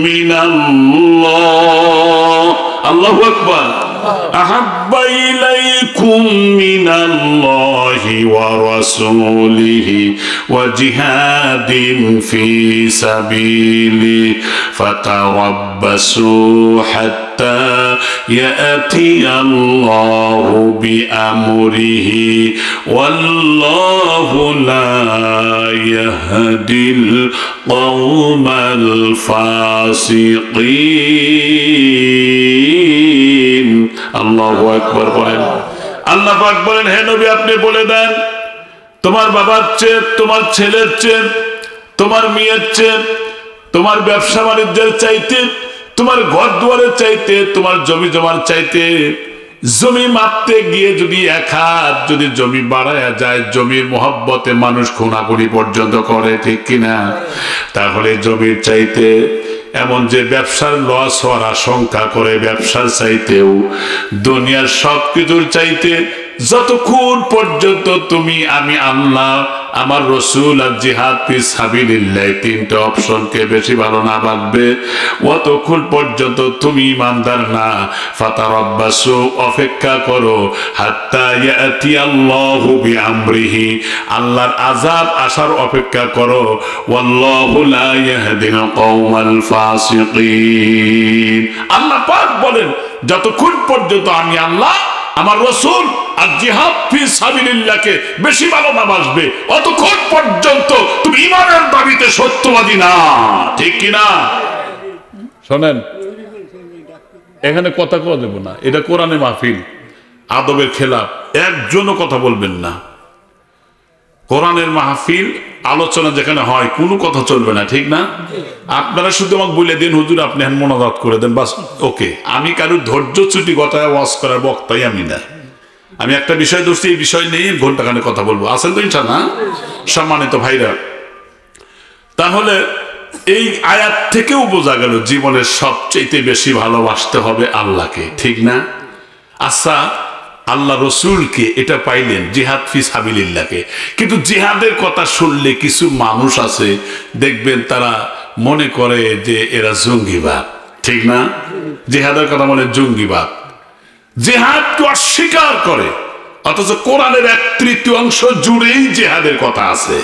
من الله. الله أكبر. أحب إليكم من الله ورسوله وجهاد في سبيله فتربصوا حتى يأتي الله بأمره والله لا يهدي القوم الفاسقين. আল্লাহু আকবার বলেন। আল্লাহ পাক বলেন, হে নবী আপনি বলে দেন, তোমার বাবার চেয়ে, তোমার ছেলের চেয়ে, তোমার মেয়ের চেয়ে, তোমার ব্যবসা বাণিজ্যের চাইতে, তোমার ঘর দুয়ারের চাইতে, তোমার জমি জমার চাইতে, জমি মাপতে গিয়ে যদি এক হাত যদি জমি বাড়ায়া যায়, জমির মহব্বতে মানুষ খুনাখুনি পর্যন্ত করে, ঠিক কিনা? তাহলে জমির চাইতে, এমন যে ব্যবসার লস হওয়ার আশঙ্কা করে, ব্যবসার চাইতেও, দুনিয়ার সবকিছুর চাইতে যতক্ষণ পর্যন্ত তুমি আমি আল্লাহ আমার রসুল আর জিহাদ ফি সাবিলিল্লাহ তিনটা অপশনকে বেশি ভালো না বাঁধবে, অতক্ষণ পর্যন্ত তুমি ইমানদার না। ফাতারাব্বাসু, অপেক্ষা করো, হাত্তা ইয়াতি আল্লাহু বিআমরিহি, আল্লাহর আযাব আসার অপেক্ষা করো। ওয়াল্লাহু লা ইয়াহদিল কওমাল ফাসিকিন। আল্লাহ পাক বলেন যতক্ষণ পর্যন্ত আমি আল্লাহ আমার রসুল আর জিহাদ ফি সাবিলিল্লাহকে বেশি ভালো না বাসবে, অতক্ষণ পর্যন্ত তুমি ঈমানের দাবিতে সত্যবাদী না। ঠিক কি না? শোনেন, এখানে কথা কওয়া দেব না, এটা কোরআনে মাহফিল, আদবের খেলাফ, একজনও কথা বলবেন না। কোরআনের মাহফিল আলোচনা যেখানে হয় কোনো কথা চলবে না, ঠিক না? আপনারা শুধু আমাকে বলে দিন হুজুর আপনি মোনাজাত করে দেন, বাস ওকে। আমি কারোর ধৈর্য ছুটি কথায় ওয়াজ করার বক্তাই আমি না। আমি একটা বিষয় ধরছি, এই বিষয় নিয়ে ঘন্টাখানে কথা বলবো, আছেন তো ইনশাআল্লাহ? সম্মানিত ভাইরা, তাহলে এই আয়াত থেকেও বোঝা গেল জীবনের সবচেয়ে বেশি ভালোবাসতে হবে আল্লাহকে, ঠিক না? আচ্ছা, আল্লাহ রসুলকে এটা পাইলেন, জিহাদ ফি সাবিলিল্লাহকে, কিন্তু জিহাদের কথা শুনলে কিছু মানুষ আছে দেখবেন তারা মনে করে যে এরা জঙ্গিবাদ, ঠিক না? জিহাদের কথা বলে জঙ্গিবাদ, জিহাদকে অস্বীকার করে, অথচ কোরআনের 1/3 জুড়েই জিহাদের কথা আছে।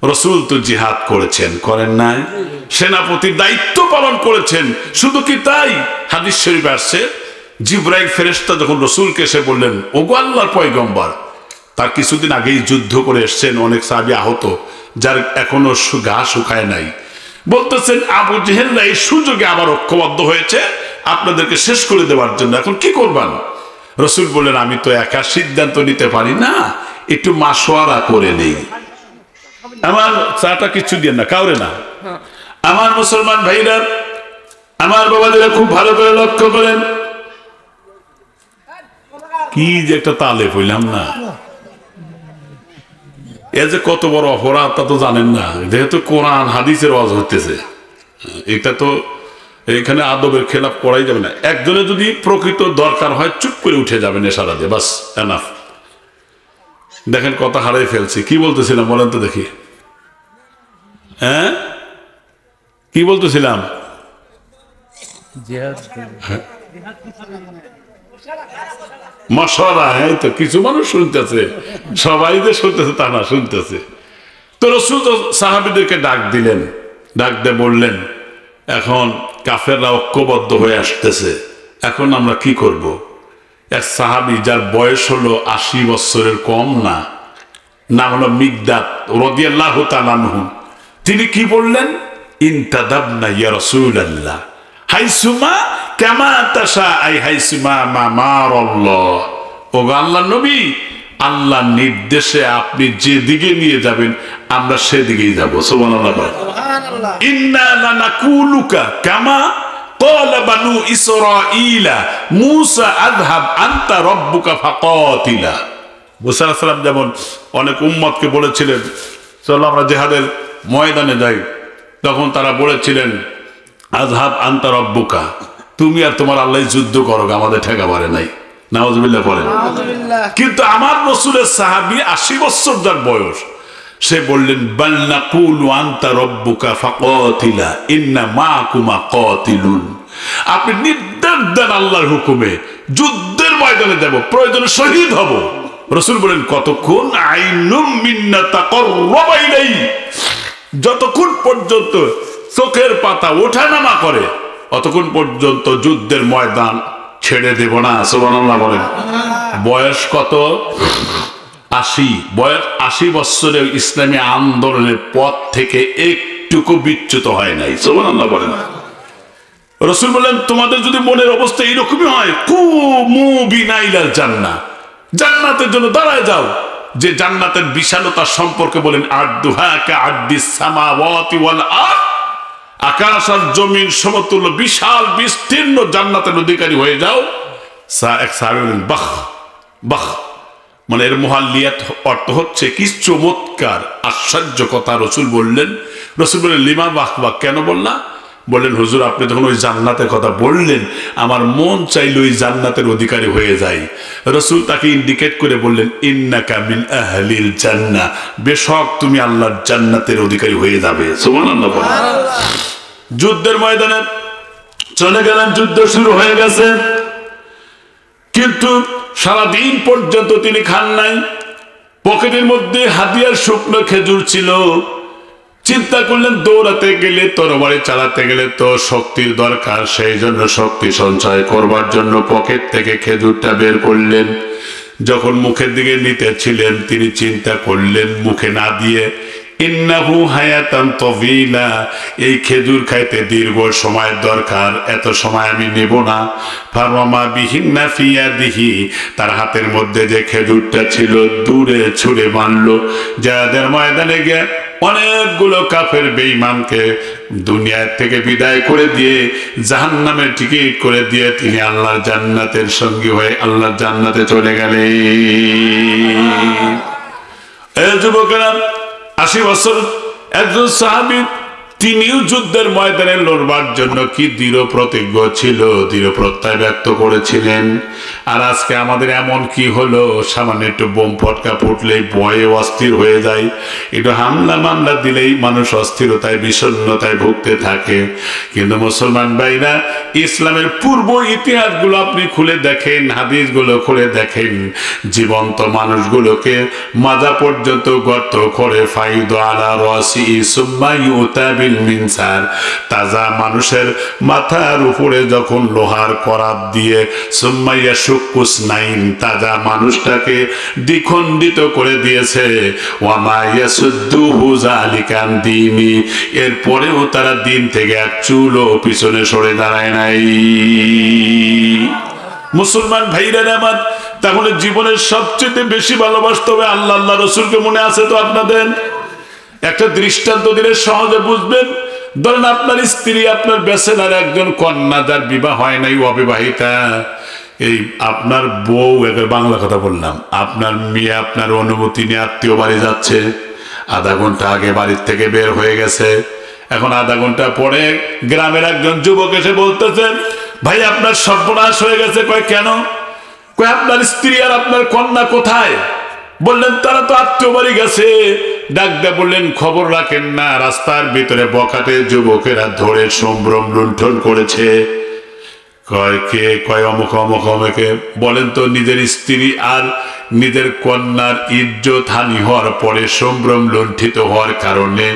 রসুল তো জিহাদ করেছেন, করেন নাই? সেনাপতির দায়িত্ব পালন করেছেন। শুধু কি তাই, হাদিস শরীফে আসছে জিবরাইল ফেরেশতা যখন রসুলকে এসে বললেন ওগো আল্লাহর পয়গম্বর, তার কিছুদিন আগেই যুদ্ধ করে এসছেন, অনেক সাহাবী আহত, যার এখনো গা শুকায় নাই, বলতেছেন আবু জেহেলরা এই সুযোগে আবার ঐক্যবদ্ধ হয়েছে আপনাদেরকে শেষ করে দেওয়ার জন্য, এখন কি করবেন? রসুল বললেন আমি তো একা সিদ্ধান্ত নিতে পারি না, একটু মাশওয়ারা করে নেই। আমার চাটা কিছু দিয়ে না, কাউরে না। আমার মুসলমান ভাইরা, আমার বাবাদেরা খুব ভালো করে লক্ষ্য করেন, কি যে একটা তালে পইলাম না, এ যে কত বড় অপরাধ তা তো জানেন না। যেহেতু কোরআন হাদিসের ওয়াজ হইতেছে, এটা তো এখানে আদবের খেলাফ করাই যাবে না। একজনে যদি প্রকৃত দরকার হয় চুপ করে উঠে যাবেন এসারা দিয়ে, বাস এনাফ। দেখেন কথা হারাই ফেলছি, কি বলতেছিলাম বলেন তো দেখি? হ্যাঁ, কি বলতেছিলাম? মশলা, হ্যাঁ, তো কিছু মানুষ শুনতেছে, সবাই যে শুনতেছে তা না, শুনতেছে। তো রসুল তো সাহাবীদেরকে ডাক দিলেন, ডাক দিয়ে বললেন এখন কাফেররা ঐক্যবদ্ধ হয়ে আসতেছে, এখন আমরা কি করব? এক সাহাবী যার বয়স হলো 80 বছরের কম না, নাম হলো মিকদাদ রাদিয়াল্লাহু তাআলা আনহু, তিনি কি বললেন? ইনতাদাবনা ইয়া রাসূলুল্লাহ হাইসুমা কামা তাশা, আই হাইসুমা মা মারাল্লাহ। ওগো আল্লাহর নবী, আল্লাহর নির্দেশে আপনি যেদিকে নিয়ে যাবেন আমরা সেদিকেই যাব। সুবহানাল্লাহ। সুবহানাল্লাহ। ইন্না লানাকুলুকা কামা ক্বালা বানু ইসরাঈলা মূসা আযহাব আনতা রাব্বুকা ফাকাতিলা। মুসা আলাইহিস সালাম যেমন অনেক উম্মতকে বলেছিলেন চলো আমরা জিহাদের ময়দানে যাই, তখন তারা বলেছিলেন আযহাব আনতা রাব্বুকা, তুমি আর তোমার আল্লাহ যুদ্ধ করো, আমাদের ঠেকা পারে নাই। নাউযুবিল্লাহ পড়েন। কিন্তু আমার রাসূলের সাহাবী 80 বছর যার বয়স, সে বললেন বাল নাকুলু আনতা রাব্বুকা ফাকাতিলা ইন্না মাকুমা কাতিলুন। আপনি নির্দেশ দেন আল্লাহর হুকুমে যুদ্ধের ময়দানে যাব, প্রয়োজনে শহীদ হব। রাসূল বলেন কতক্ষণ? আইনুম মিন্না তাকাররাবা ইলাই, যতক্ষণ পর্যন্ত চোখের পাতা ওঠানামা করে অতক্ষণ পর্যন্ত যুদ্ধের ময়দান ছেড়ে দেব না। সুবহানাল্লাহ বলেন। বয়স কত? 80। বয়স 80 বছরের ইসলামী আন্দোলনের পথ থেকে একটুকু বিচ্যুত হয় নাই। সুবহানাল্লাহ বলেন। রাসূল বলেন তোমাদের যদি মনের অবস্থা এইরকমই হয়, কুমু বিনা ইলাল জান্নাহ, জান্নাতের জন্য দাঁড়ায় যাও। যে জান্নাতের বিশালতা সম্পর্কে বলেন আরদুহা কাআরদিস সামাওয়াতি ওয়াল আরদ, আকাশ আর জমিন সমতুল্য বিশাল বিস্তীর্ণ জান্নাতের অধিকারী হয়ে যাও। এক সাহাবী বলেন বাহ বাহ, মানে এর মুহাল্লিয়াত অর্থ হচ্ছে কি চমৎকার আশ্চর্য কথা। রাসূল বললেন লিমা বাহ বাহ, কেন বললা? বললেন হুজুর আপনি যখন ওই জান্নাতের কথা বললেন আমার মন চাইল ওই জান্নাতের অধিকারী হয়ে যায়। রাসূল তাকে ইন্ডিকেট করে বললেন ইন্নাকা মিন আহলিল জান্নাহ, বেশক তুমি আল্লাহর জান্নাতের অধিকারী হয়ে যাবে। সুবহানাল্লাহ বলেন। যুদ্ধের ময়দানে চলে গেলেন, যুদ্ধ শুরু হয়ে গেছে, কিন্তু সারাদিন পর্যন্ত তিনি খান নাই। পকেটের মধ্যে হাদিয়ার শুকনো খেজুর ছিল। চিন্তা করলেন দৌড়াতে গেলে, তরবারি চালাতে গেলে তো শক্তির দরকার, সেই জন্য শক্তি সঞ্চয় করবার জন্য পকেট থেকে খেজুরটা বের করলেন। যখন মুখের দিকে নিতেছিলেন তিনি চিন্তা করলেন মুখে না দিয়ে ইন্নাহু হায়াতান তাওয়িলা, এই খেজুর খাইতে দীর্ঘ সময়ের দরকার, এত সময় আমি নেব না। ফারমা বিহিন্না ফি ইয়াদিহি, তার হাতের মধ্যে যে খেজুরটা ছিল দূরে ছুঁড়ে মারলো। যাদের ময়দানে গিয়ে অনেকগুলো কাফের বেঈমানকে দুনিয়া থেকে বিদায় করে দিয়ে জাহান্নামের টিকিট করে দিয়ে তিনি আল্লাহর জান্নাতের সঙ্গী হয়ে আল্লাহর জান্নাতে চলে গেলেন। এই যুবকেরা, 80 বছর একজন সাহাবী, তিনিও যুদ্ধের ময়দানে লড়বার জন্য কি দৃঢ় প্রতিজ্ঞ ছিল, দৃঢ় প্রত্যয় ব্যক্ত করেছিলেন। আর আজকে আমাদের এমন কি হলো, সামান্য একটু বোম ফটকা ফুটলেই ভয়ে অস্থির হয়ে যায়, একটু হামলা মামলা দিলেই মানুষ অস্থিরতায় বিষণ্ণতায় ভুগতে থাকে। কিন্তু মুসলমান ভাইরা, ইসলামের পূর্ব ইতিহাসগুলো আপনি খুলে দেখেন, হাদিসগুলো খুলে দেখেন, জীবন্ত মানুষগুলোকে মাজা পর্যন্ত গর্ত করে ফাইদ আলা রাসি সুম্মা ইউতা বিল মিনসার, তাজা মানুষের মাথার উপরে যখন লোহার করাত দিয়ে সুম্মা ইয়াশুকুস নাইন, তাজা মানুষটাকে দ্বিখণ্ডিত করে দিয়েছে। ওয়ামা ইয়াসুদ্দুহু যালিকা আন দীনি, এরপরেও তারা দিন থেকে এক চুলও পিছনে সরে দাঁড়ায় নাই। মুসলমান ভাইরা আমার, তাহলে জীবনের সবচেয়ে বেশি ভালোবাসতে হবে আল্লাহ আল্লাহ রসুলকে। মনে আছে তো আপনাদের? একটা দৃষ্টান্ত দিলে সহজে বুঝবেন। ধরেন আপনার স্ত্রী, আপনার বেচেলার একজন কন্যা, যার বিবাহ হয় নাই, অবিবাহিতা, এই আপনার বউ, বাংলা কথা বললাম, আপনার মেয়ে আপনার অনুমতি নিয়ে আত্মীয় বাড়ি যাচ্ছে, আধা ঘন্টা আগে বাড়ির থেকে বের হয়ে গেছে। এখন আধা ঘন্টা পরে গ্রামের একজন যুবক এসে বলতেছেন, ভাই আপনার সর্বনাশ হয়ে গেছে। কয় কেন? কয় আপনার স্ত্রী আর আপনার কন্যা কোথায়? বললেন তারা তো আত্মীয় বাড়ি গেছে। ডাক দিয়ে বললেন খবর রাখেন না, রাস্তার ভিতরে বখাটে যুবকেরা ধরে সম্ভ্রম লুণ্ঠন করেছে। কয় কে? কয় অমুক অমুক অমুকে। বলেন তো নিজের স্ত্রী আর নিজের কন্যার ইজ্জত হানি হওয়ার পরে সম্ভ্রম লুণ্ঠিত হওয়ার কারণে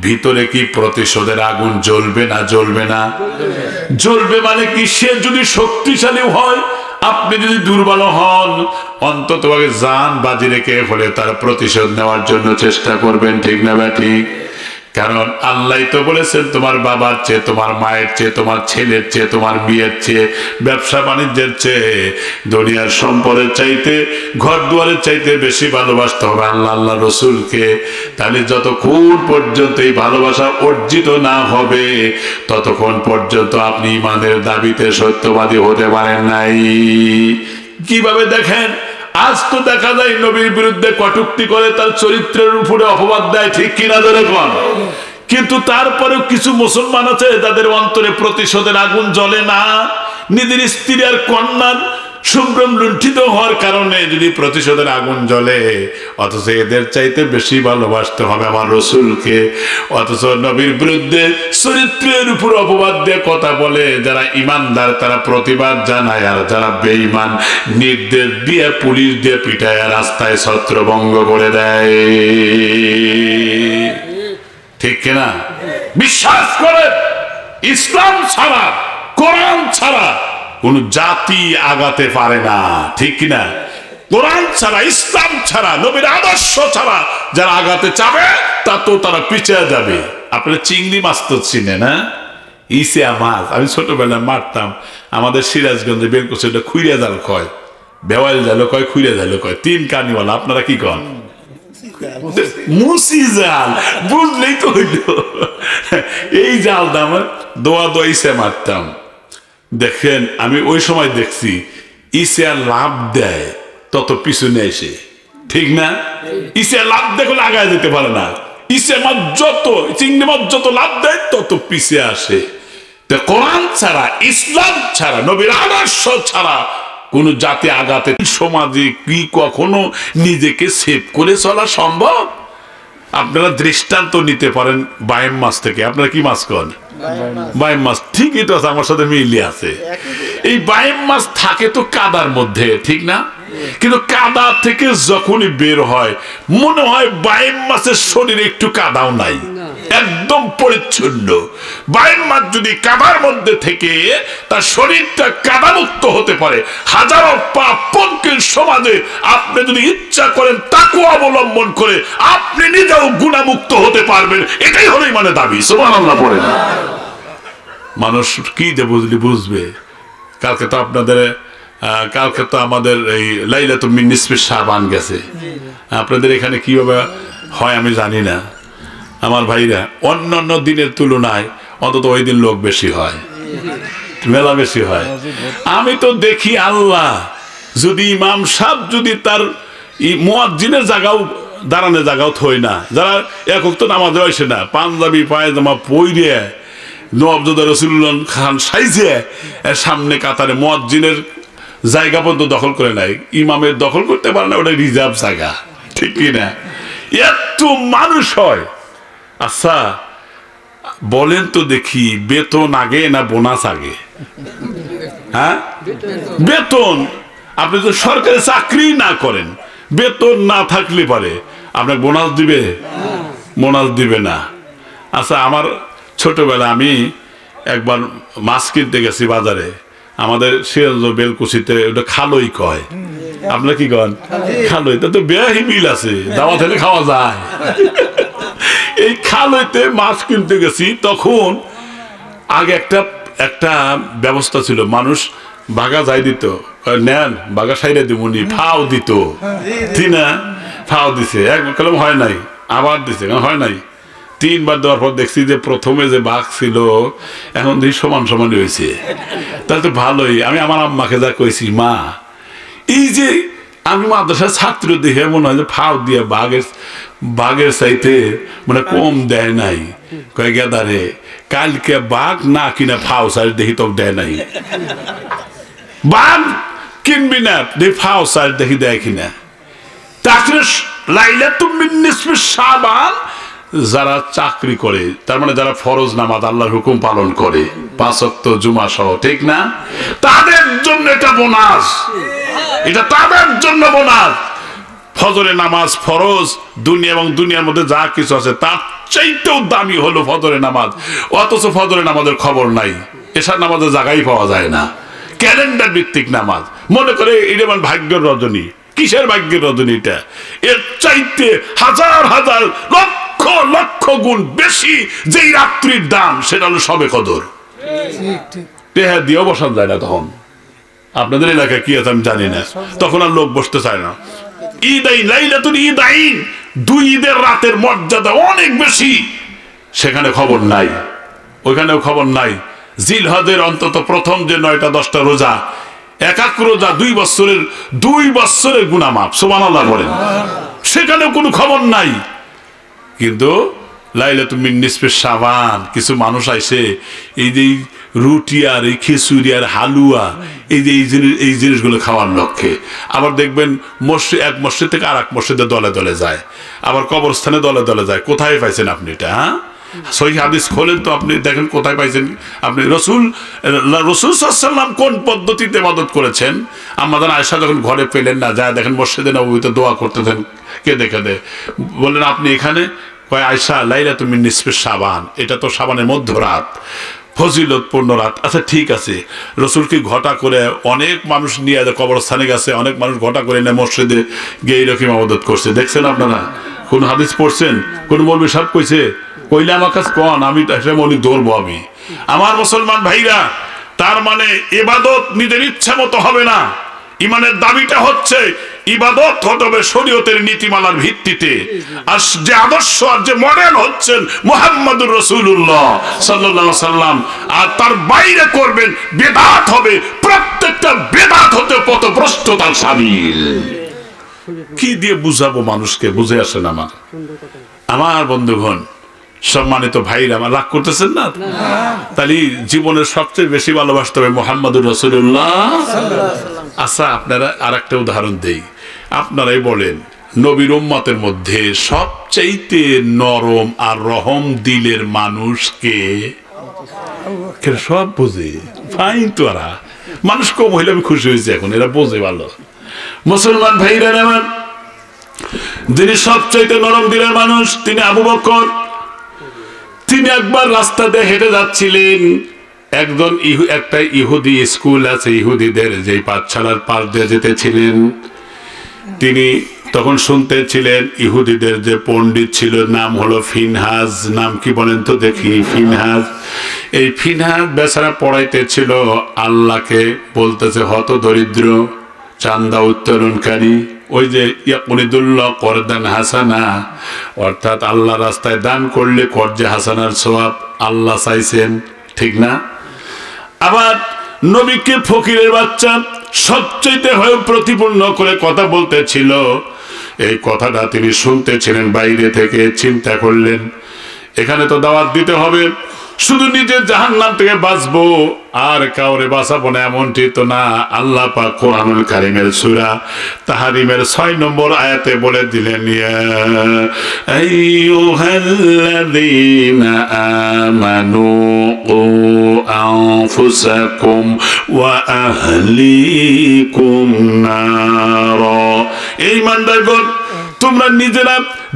ভিতরে কি প্রতিশোধের আগুন জ্বলবে না জ্বলবে না? জ্বলবে। মানে কি? সে যদি শক্তিশালী হয়, আপনি যদি দুর্বল হন, অন্তত জান বাজি রেখে হলে তার প্রতিশোধ নেওয়ার জন্য চেষ্টা করবেন। ঠিক না বা ঠিক? কারণ আল্লাহ তো বলেছেন তোমার বাবার চেয়ে, তোমার মায়ের চেয়ে, তোমার ছেলের চেয়ে, তোমার বিয়ের চেয়ে, ব্যবসা বাণিজ্যের চেয়ে, দুনিয়ার সম্পদের চাইতে, ঘর দুয়ারের চাইতে বেশি ভালোবাসতে হবে আল্লাহ আল্লাহ রসুলকে। তাহলে যতক্ষণ পর্যন্ত এই ভালোবাসা অর্জিত না হবে, ততক্ষণ পর্যন্ত আপনি ইমানের দাবিতে সত্যবাদী হতে পারেন নাই। কিভাবে? দেখেন, আজ তো দেখা যায় নবীর বিরুদ্ধে কটূক্তি করে, তার চরিত্রের উপরে অপবাদ দেয়, ঠিক কিনা ধরে কোন? কিন্তু তারপরেও কিছু মুসলমান আছে তাদের অন্তরে প্রতিশোধের আগুন জ্বলে না। নিজের স্ত্রী আর কন্যার সম্ভ্রম লুণ্ঠিত হওয়ার কারণে যদি প্রতিশোধের আগুন জ্বলে, অথচ এদের চাইতে বেশি ভালোবাসতে হবে আমার রসুলকে। অথচ নবীর বিরুদ্ধে চরিত্রের উপর অপবাদ দিয়ে কথা বলে যারা ইমানদার তারা প্রতিবাদ জানায়, আর যারা বেঈমান নির্দেশ দিয়ে পুলিশ দিয়ে পিটায় রাস্তায় ছত্রভঙ্গ করে দেয়। ঠিক কিনা? বিশ্বাস করে ইসলাম ছাড়া, কোরআন ছাড়া কোন জাতি আগাতে পারে না। ঠিক কিনা? কোরআন ছাড়া, ইসলাম ছাড়া, নবীর আদর্শ ছাড়া যারা আগাতে চাবে তা তো তারা পিছিয়ে যাবে। আপনারা চিংড়ি মাছ তো চিনে না? ইসা মাছ আমি ছোটবেলায় মারতাম। আমাদের সিরাজগঞ্জে বের করছে, এটা খুইরা জাল কয়, বেওয়াল জালও কয়, খুইরা জালও কয়, 3 কানিওয়ালা। আপনারা কি কন? মুসি জাল। বুঝলেই তো হইল। এই জালটা আমার দোয়া দোয়া ইসা মারতাম। দেখেন, আমি ওই সময় দেখছি ইসে লাভ দেয় তত পিছনে এসে। ঠিক না? ইসে লাভ দেখলে আগায় যেতে পারে না। ইসে মাছ যত, চিংড়ি মাছ যত লাভ দেয় তত পিছিয়ে আসে। কোরআন ছাড়া, ইসলাম ছাড়া, নবীর আদর্শ ছাড়া কোন জাতি আগাতে সমাজে কি কখনো নিজেকে সেভ করে চলা সম্ভব? আপনারা দৃষ্টান্ত নিতে পারেন বাইম মাছ থেকে। আপনারা কি মাছ করেন? বাইম মাছ। ঠিকই তো আছে, আমার সাথে মিলি আছে। এই বাইম মাছ থাকে তো কাদার মধ্যে, ঠিক না? কিন্তু কাদা থেকে যখনই বের হয় মনে হয় বাইম মাছের শরীরে একটু কাদাও নাই, একদম পরিচ্ছন্ন। বাইম মাছ যদি কাদার মধ্যে থেকে তার শরীরটা কাদামুক্ত হতে পারে, হাজারো পাপ পঙ্কিল সমাজে আপনি যদি ইচ্ছা করেন তাকে অবলম্বন করে আপনি নিজেও গুণামুক্ত হতে পারবেন। এটাই হলো ইমানের দাবি। সুবহানাল্লাহ পড়েন। মানুষ কি যে বুঝবে। কালকে তো আমাদের এই লাইলাতুল মিন নিসফিশ শাবান গেছে। আপনাদের এখানে কিভাবে হয় আমি জানি না। আমার ভাইরা, অন্যান্য দিনের তুলনায় অন্তত ওই দিন লোক বেশি হয়, মেলা বেশি হয়। আমি তো দেখি আল্লাহ, যদি ইমাম সাহেব যদি তার মুয়াজ্জিনের জায়গাও দাঁড়ানোর জায়গাও থই না, যারা একক তো নামাজে আসে না, পাঞ্জাবি পায়জামা পইরে নবজাদা রাসূলুল্লাহ খান সাইজে সামনে কাতারে মুয়াজ্জিনের জায়গা পর্যন্ত দখল করে নাই, ইমামের দখল করতে পারে না, ওটা রিজার্ভ জায়গা, ঠিক কিনা? এত মানুষ হয়। আচ্ছা বলেন তো দেখি, বেতন আগে না বোনাস আগে? হ্যাঁ, বেতন। আপনি তো সরকারি চাকরি না করেন, বেতন না থাকলে পারে আপনাকে বোনাস দিবে? বোনাস দিবে না। আচ্ছা, আমার ছোটবেলা আমি একবার মাছ কিনতে গেছি বাজারে, আমাদের সিরাজ বেলকুচিতে ওটা খালই কয়। আপনারা কি কন? খালই। তা তো বেয়াহি মিল আছে, দাওয়া থেকে খাওয়া যায়। এই খালইতে মাছ কিনতে গেছি, তখন আগে একটা ব্যবস্থা ছিল, মানুষ বাগা যাই দিত, নেন বাগা সাইরে দিবনি, ফাও দিত, ঠিক না? ফাও দিছে, একবার কলম হয় নাই, আবার দিছে, হয় নাই, 3 বার দেওয়ার পর দেখছি যে প্রথমে যে বাঘ ছিল এখন দেখি সমান সমানই হয়েছে। তাহলে তো ভালোই। আমি আমার আম্মাকে যা কইছি, মা এই যে আমি মাদ্রাসার ছাত্র দেখে মনে হয় যে ফাও দিয়ে বাঘের চাইতে মানে কম দেয় নাই। কয়ে গেদারে, কালকে বাঘ না কিনা ফাও চাই দেখি তো দেয় নাই। বাঘ কিনবি না, দেখি ফাও চাই দেখি দেয় কিনা। তাছাড়া লাইলাতুল মিন নিসফিশ শাবান যারা চাকরি করে, তার মানে যারা ফরজ নামাজ আল্লাহর হুকুম পালন করে, 5 ওয়াক্ত জুমা সহ, ঠিক না? তাদের জন্য এটা বোনাস, এটা তাদের জন্য বোনাস। ফজরের নামাজ ফরজ, দুনিয়া এবং দুনিয়ার মধ্যে যা কিছু আছে তার চাইতেও দামি হলো ফজরের নামাজ। অথচ ফজরের নামাজের খবর নাই, এশার নামাজের জায়গায় পাওয়া যায় না। ক্যালেন্ডার ভিত্তিক নামাজ, মনে করে এটা মানে ভাগ্যের রজনী। কিসের ভাগ্যের রজনী? এটা এর চাইতে হাজার হাজার লক্ষ লক্ষ গুণ বেশি যেই রাত্রির দাম, সেটা হলো শবে কদর। টেহা দিয়েও বসান যায় না তখন। আপনাদের এলাকায় কি আছে আমি জানি না, তখন আর লোক বসতে চায় না। ঈদাইন, লাইলাতুল ঈদাইন, 2 ঈদের রাতের মর্যাদা অনেক বেশি, সেখানে খবর নাই, ওইখানেও খবর নাই। জিলহজের অন্তত প্রথম যে 9টা 10টা রোজা, এক রোজা 2 বছরের গুনাহ মাফ। সুবহানাল্লাহ বলেন। সেখানেও কোনো খবর নাই। কিন্তু লাইলাতুল মিন নিসফিশ শাবান কিছু মানুষ আইছে এই যে রুটি আর এই খিচুড়ি আর হালুয়া, এই জিনিসগুলো খাওয়ার লক্ষ্যে। আবার দেখবেন এক মসজিদ থেকে আর এক মসজিদে দলে দলে যায়, আবার কবরস্থানে দলে দলে যায়। কোথায় পাইছেন আপনি এটা? হ্যাঁ, সহিহ হাদিস খোলেন তো আপনি দেখেন কোথায় পাইছেন আপনি। রাসূল সাল্লাল্লাহু আলাইহি ওয়াসাল্লাম কোন পদ্ধতিতে ইবাদত করেছেন? আমাদের আয়েশা যখন ঘরে পেলেন না, যায় দেখেন মসজিদে নববীতে দোয়া করতেছেন, কে দেখে বললেন আপনি এখানে? কয় আয়েশা, লাইলাতুল মিন নিসফিশ শাবান, এটা তো শাবানের মধ্যরাত, ফজিলতপূর্ণ রাত। আচ্ছা ঠিক আছে, রসুলকে ঘটা করে অনেক মানুষ নিয়ে কবরস্থানে গেছে, অনেক মানুষ ঘটা করে নিয়ে মসজিদে গিয়ে এরকম ইবাদত করছে, দেখছেন আপনারা? কোন হাদিস পড়ছেন? কোন মৌলবী সাহেব কইছে? কইলে আমার কাছে কন, আমি মৌলিক ধরবো। আমি আমার মুসলমান ভাইরা, তার মানে ইবাদত নিজের ইচ্ছা মতো হবে না। ইমানের দাবিটা হচ্ছে ইবাদত হতে হবে শরীয়তের নীতিমালার ভিত্তিতে। আর যে আদর্শ আর যে মডেল হচ্ছেন মুহাম্মদুর রাসূলুল্লাহ সাল্লাল্লাহু আলাইহি ওয়াসাল্লাম, আর তার বাইরে করবেন বেদাত হবে। প্রত্যেকটা বেদাত হতে পথভ্রষ্টতার শামিল। কি দিয়ে বুঝাবো মানুষকে? বুঝে আসেন আমার বন্ধুগণ। সম্মানিত ভাইরা আমার, রাগ করতেছেন না? তাহলে জীবনের সবচেয়ে বেশি ভালোবাসতে হবে মুহাম্মদুর রাসূলুল্লাহ। আচ্ছা, আপনারা আর একটা উদাহরণ দেই, আপনারাই বলেন নবীর উম্মতের মধ্যে সবচাইতে নরম আর রহম দিলের মানুষকে? সব বোঝে, ফাইন তো এরা মানুষ কম হইলে আমি খুশি হয়েছি, এখন এরা বোঝে ভালো। মুসলমান ভাইরা আমার, যিনি সবচাইতে নরম দিলের মানুষ তিনি আবু বকর। তিনি একবার রাস্তা দিয়ে হেঁটে যাচ্ছিলেন, একজন একটা ইহুদি স্কুল আছে, ইহুদিদের যে পাঠশালার পাশ দিয়ে যেতেছিলেন। তিনি তখন শুনতেছিলেন ইহুদিদের যে পণ্ডিত ছিল নাম হলো ফিনহাস। নাম কি বলেন তো দেখি? ফিনহাস। এই ফিনহাস বেচারা পড়াইতেছিল আল্লাহকে, বলতেছে হত দরিদ্র, চান্দা উত্তোলনকারী, ওই যে ইয়াকুনিদুল্লাহ করদান হাসানা, অর্থাৎ আল্লাহ রাস্তায় দান করলে কর্জে হাসানার সওয়াব আল্লাহ চাইছেন, ঠিক না? আবার নবীকে ফকিরের বাচ্চা সবচেয়ে হয়ে প্রতিপূর্ণ করে কথা বলতেছিল। এই কথাটা তিনি শুনতেছিলেন বাইরে থেকে। চিন্তা করলেন এখানে তো দাওয়াত দিতে হবে, শুধু নিজের জাহান্নাম থেকে বাঁচবো আর কাউরে বাঁচাবো না এমনটি তো না। আল্লাহ পাক কোরআনুল কারীমের সূরা তাহরিমের 6 নম্বর আয়াতে বলে দিলেন, ইয়া আইয়ুহাল্লাযীনা আমানু কু আনফুসাকুম ওয়া আহলিকুম নারা। এই ইমানদারগণ, তোমরা নিজেরা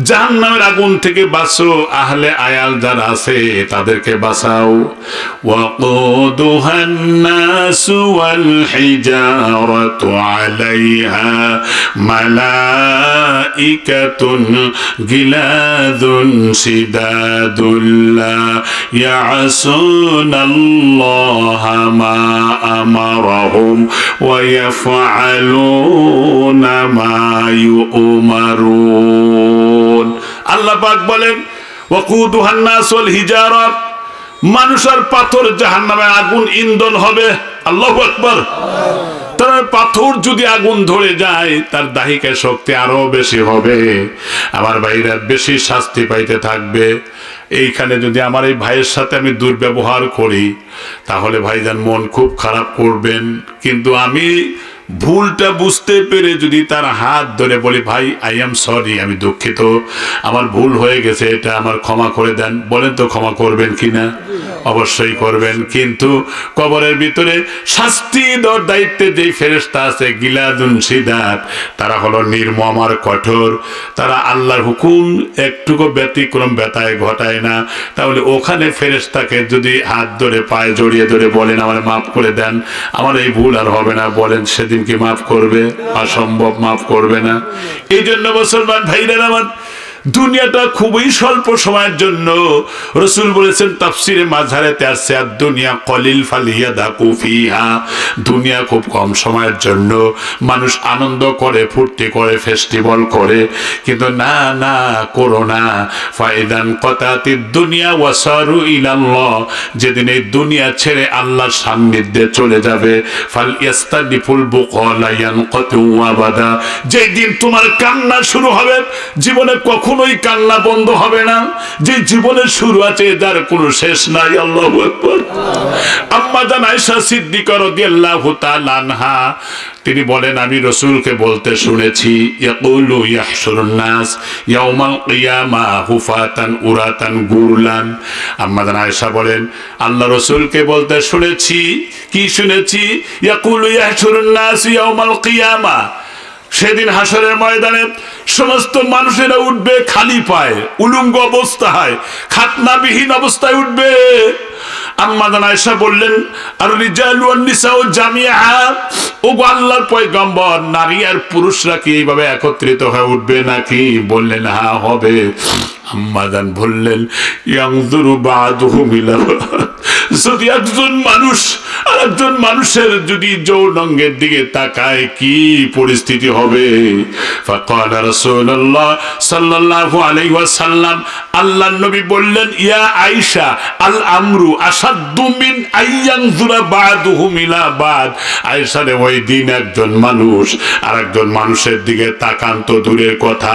জাহান্নামের আগুন থেকে বাঁচো, আহলে আয়াল যারা আছে তাদেরকে বাঁচাও। ওয়াকুদুহান নাসু ওয়াল হিজারাতু আলাইহা মালাইকাতুন গিলাযুন শিদাদুল লা ইয়াসুনাল্লাহা মা আমারাহুম ওয়া ইয়াফআলুনা মা ইউমারুন। আল্লাহ পাক বলেন ওয়াকুদুহান নাস ওয়াল হিজারা, মানুষ আর পাথর জাহান্নামের আগুন ইন্ধন হবে। আল্লাহু আকবার। তার পাথর যদি আগুন ধরে যায় তার দাহিকা শক্তি আরো বেশি হবে, আমার ভাইরা বেশি শাস্তি পাইতে থাকবে। এইখানে যদি আমার এই ভাইয়ের সাথে আমি দুর্ব্যবহার করি তাহলে ভাইজান মন খুব খারাপ করবেন, কিন্তু আমি ভুলটা বুঝতে পেরে যদি তার হাত ধরে বলি ভাই আই এম সরি, আমি দুঃখিত, আমার ভুল হয়ে গেছে, এটা আমার ক্ষমা করে দেন, বলেন তো ক্ষমা করবেন কিনা? অবশ্যই করবেন। কিন্তু কবরের ভিতরে শাস্তি দেওয়ার দায়িত্বে যেই ফেরেশতা আছে গিলাদুন শিদাত, তারা হলো নির্মম আর কঠোর, তারা আল্লাহর হুকুম একটুকু ব্যতিক্রম ব্যথায় ঘটায় না। তাহলে ওখানে ফেরেশতাকে যদি হাত ধরে পায়ে জড়িয়ে ধরে বলেন আমার মাফ করে দেন, আমার এই ভুল আর হবে না, বলেন সেদিন কি মাফ করবে? অসম্ভব, মাফ করবে না। এই জন্য মুসলমান ভাইরা আমার, দুনিয়াটা খুবই স্বল্প সময়ের জন্য। রাসূল বলেছেন তাফসিরে মাযহারেতে আসছে দুনিয়া কলিল ফালিয়াদাকু ফিহা, দুনিয়া খুব কম সময়ের জন্য। মানুষ আনন্দ করে, ফুর্তি করে, ফেস্টিভ্যাল করে, কিন্তু না না করো না। ফাইদান কাতাতিদ দুনিয়া ওয়াসারু ইলাল্লাহ, যেদিন এই দুনিয়া ছেড়ে আল্লাহর সান্নিধ্যে চলে যাবে, ফাল ইয়াস্তাদিফুল বুকালা ইয়ানকাতু আবাদা, যেদিন তোমার কান্না শুরু হবে, জীবনে কখনোই কান্না বন্ধ হবে না। যে জীবনের শুরু আছে যার কোনো শেষ নাই। আল্লাহু আকবার। আম্মা জান আয়েশা সিদ্দিকা রাদিয়াল্লাহু তাআলা আনহা তিনি বলেন আমি রাসূলকে বলতে শুনেছি, ইয়াকুলু ইয়াহশুরুন নাস ইয়াউমাল কিয়ামা হুফাতান উরাতান গুরলান। আম্মা জান আয়েশা বলেন আল্লাহ রাসূলকে বলতে শুনেছি। কি শুনেছি? ইয়াকুলু ইয়াহশুরুন নাস ইয়াউমাল কিয়ামা, সেদিন হাসরের ময়দানে সমস্ত মানুষেরা উঠবে খালি পায়ে, উলঙ্গ অবস্থায়, খাতনাবিহীন অবস্থায় উঠবে। আম্মা জান আয়েশা বললেন আর রিজালু ওয়ান নিসাউ জামিআ, ওগো আল্লাহর পয়গম্বর, নারী আর পুরুষরা কি এইভাবে একত্রিত হয়ে উঠবে নাকি? বললেন হ্যাঁ হবে। আম্মা জান বললেন ইয়ানজুরু বা'দুহুম ইলা বা'দ, যদি একজন মানুষ আর একজন মানুষের যদি যৌনাঙ্গের দিকে তাকায় কি পরিস্থিতি হবে? ফাকালা রাসূলুল্লাহ সাল্লাল্লাহু আলাইহি ওয়াসাল্লাম আল্লাহর নবী বললেন, ইয়া আয়েশা আল আমরু আসাদ্দু মিন আইয়ানজুরা বাদুহুম ইলা বাদ। আয়েশা রে, ওই দিন একজন মানুষ আর একজন মানুষের দিকে তাকান তো দূরের কথা,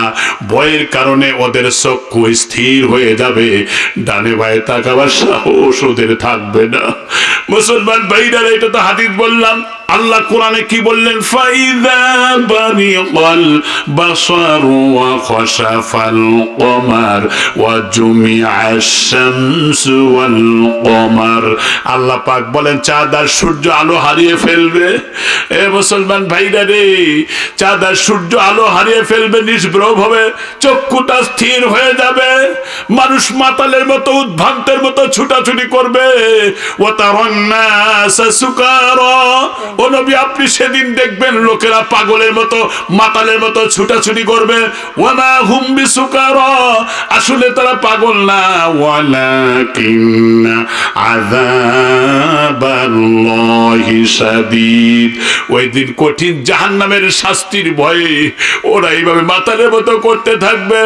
ভয়ের কারণে ওদের চক্ষু স্থির হয়ে যাবে, ডানে বায়ে তাকাবার সাহস ওদের থাকবে না। মুসলমান ভাইরা, এটা তো হাদিস বললাম। আল্লাহ কোরআনে কি বললেন? ফাইদা বারিকাল বাসারু ওয়া খাশাফাল কমার ওয়া জুমিআশ শামসু ওয়াল কমার। আল্লাহ পাক বলেন, চাঁদ আর সূর্য আলো হারিয়ে ফেলবে। এ মুসলমান ভাইরা রে, চাঁদ আর সূর্য আলো হারিয়ে ফেলবে, নিষ্প্রভ হবে, চক্ষুটা স্থির হয়ে যাবে, মানুষ মাতালের মতো উদ্ভ্রান্তের মতো ছুটাছুটি করবে। ওয়া তারান্নাসা সুকারা, ও নবী আপনি সেদিন দেখবেন লোকেরা পাগলের মতো মাতালের মতো ছুটাছুটি করবে। ওয়ামা হুম বিসুকারা, আসলে তারা পাগল না, ওয়ালাকিন্না আযাবাল্লাহি শাদীদ। ওই দিন কঠিন জাহান্নামের শাস্তির ভয়ে ওরা এইভাবে মাতালের মতো করতে থাকবে।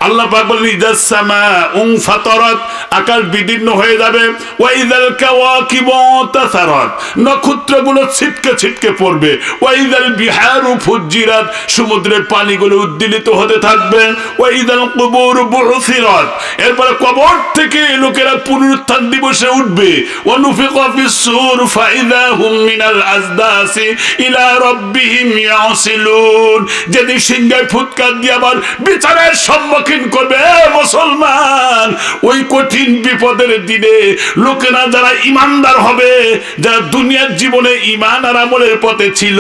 আল্লাহ পাক বলেন, ইযাস সামাউ ফাতারাত, আকাশ বিদীর্ণ হয়ে যাবে, ওয়া ইযাল কাওয়াকিবু তাসারাত, নক্ষত্রগুলো ছিটকে ছিটকে পড়বে, ওয়া ইযাল বিহারু ফুজ্জিরাত, সমুদ্রের পানিগুলো উদ্দীলিত হতে থাকবে, ওয়া ইযাল কুবুর বুসিরাত, এরপরে কবর থেকে লোকেরা পুনরুত্থান দিবসে উঠবে, ওয়া নুফিকা ফিস সূর ফাইদা হুম মিনাল আজদাসি ইলা রাব্বিহিম ইয়াসিলুন, যেদিন সিংহায় ফুৎকার দিয়ে আবার বিচারের সম্মুখীন করবে। মুসলমান, ওই কঠিন বিপদের দিনে লোকেরা যারা ইমানদার হবে, যারা দুনিয়ার জীবনে ঈমান আর আমলের পথে ছিল,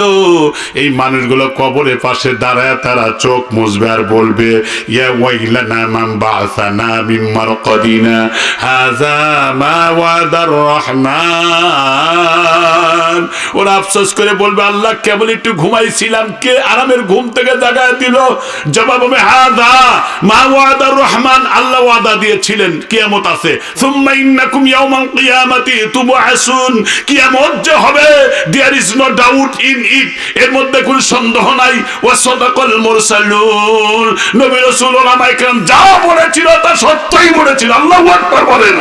এই মানুষগুলো কবরের পাশে দাঁড়ায় তারা চোখ মুছবে আর বলবে, ইয়া ওয়াইলানা মান বাআসানা মিন মারকাদিনা হাযা মা ওয়াদার রহমান। ওরা আফসোস করে বলবে, আল্লাহ কেবল একটু ঘুমাইছিলাম, কে আরামের ঘুম থেকে জাগায় দিল? জবাব হবে, হাযা মা ওয়াদার রহমান, আল্লাহ ওয়াদা দিয়েছিলেন কিয়ামত আছে। সুম্মা ইন্নাকুম ইয়াওমাল কিয়ামাতি তুবআসুন, কিয়ামত যে হবে, there is no doubt in it, এর মধ্যে কোনো সন্দেহ নাই। ওয়া সাদাকাল মুরসালুন, নবী রাসূল ওলামায়ে কেরাম যা বলেছিল তা সত্যই বলেছিল। আল্লাহু আকবার বলেন।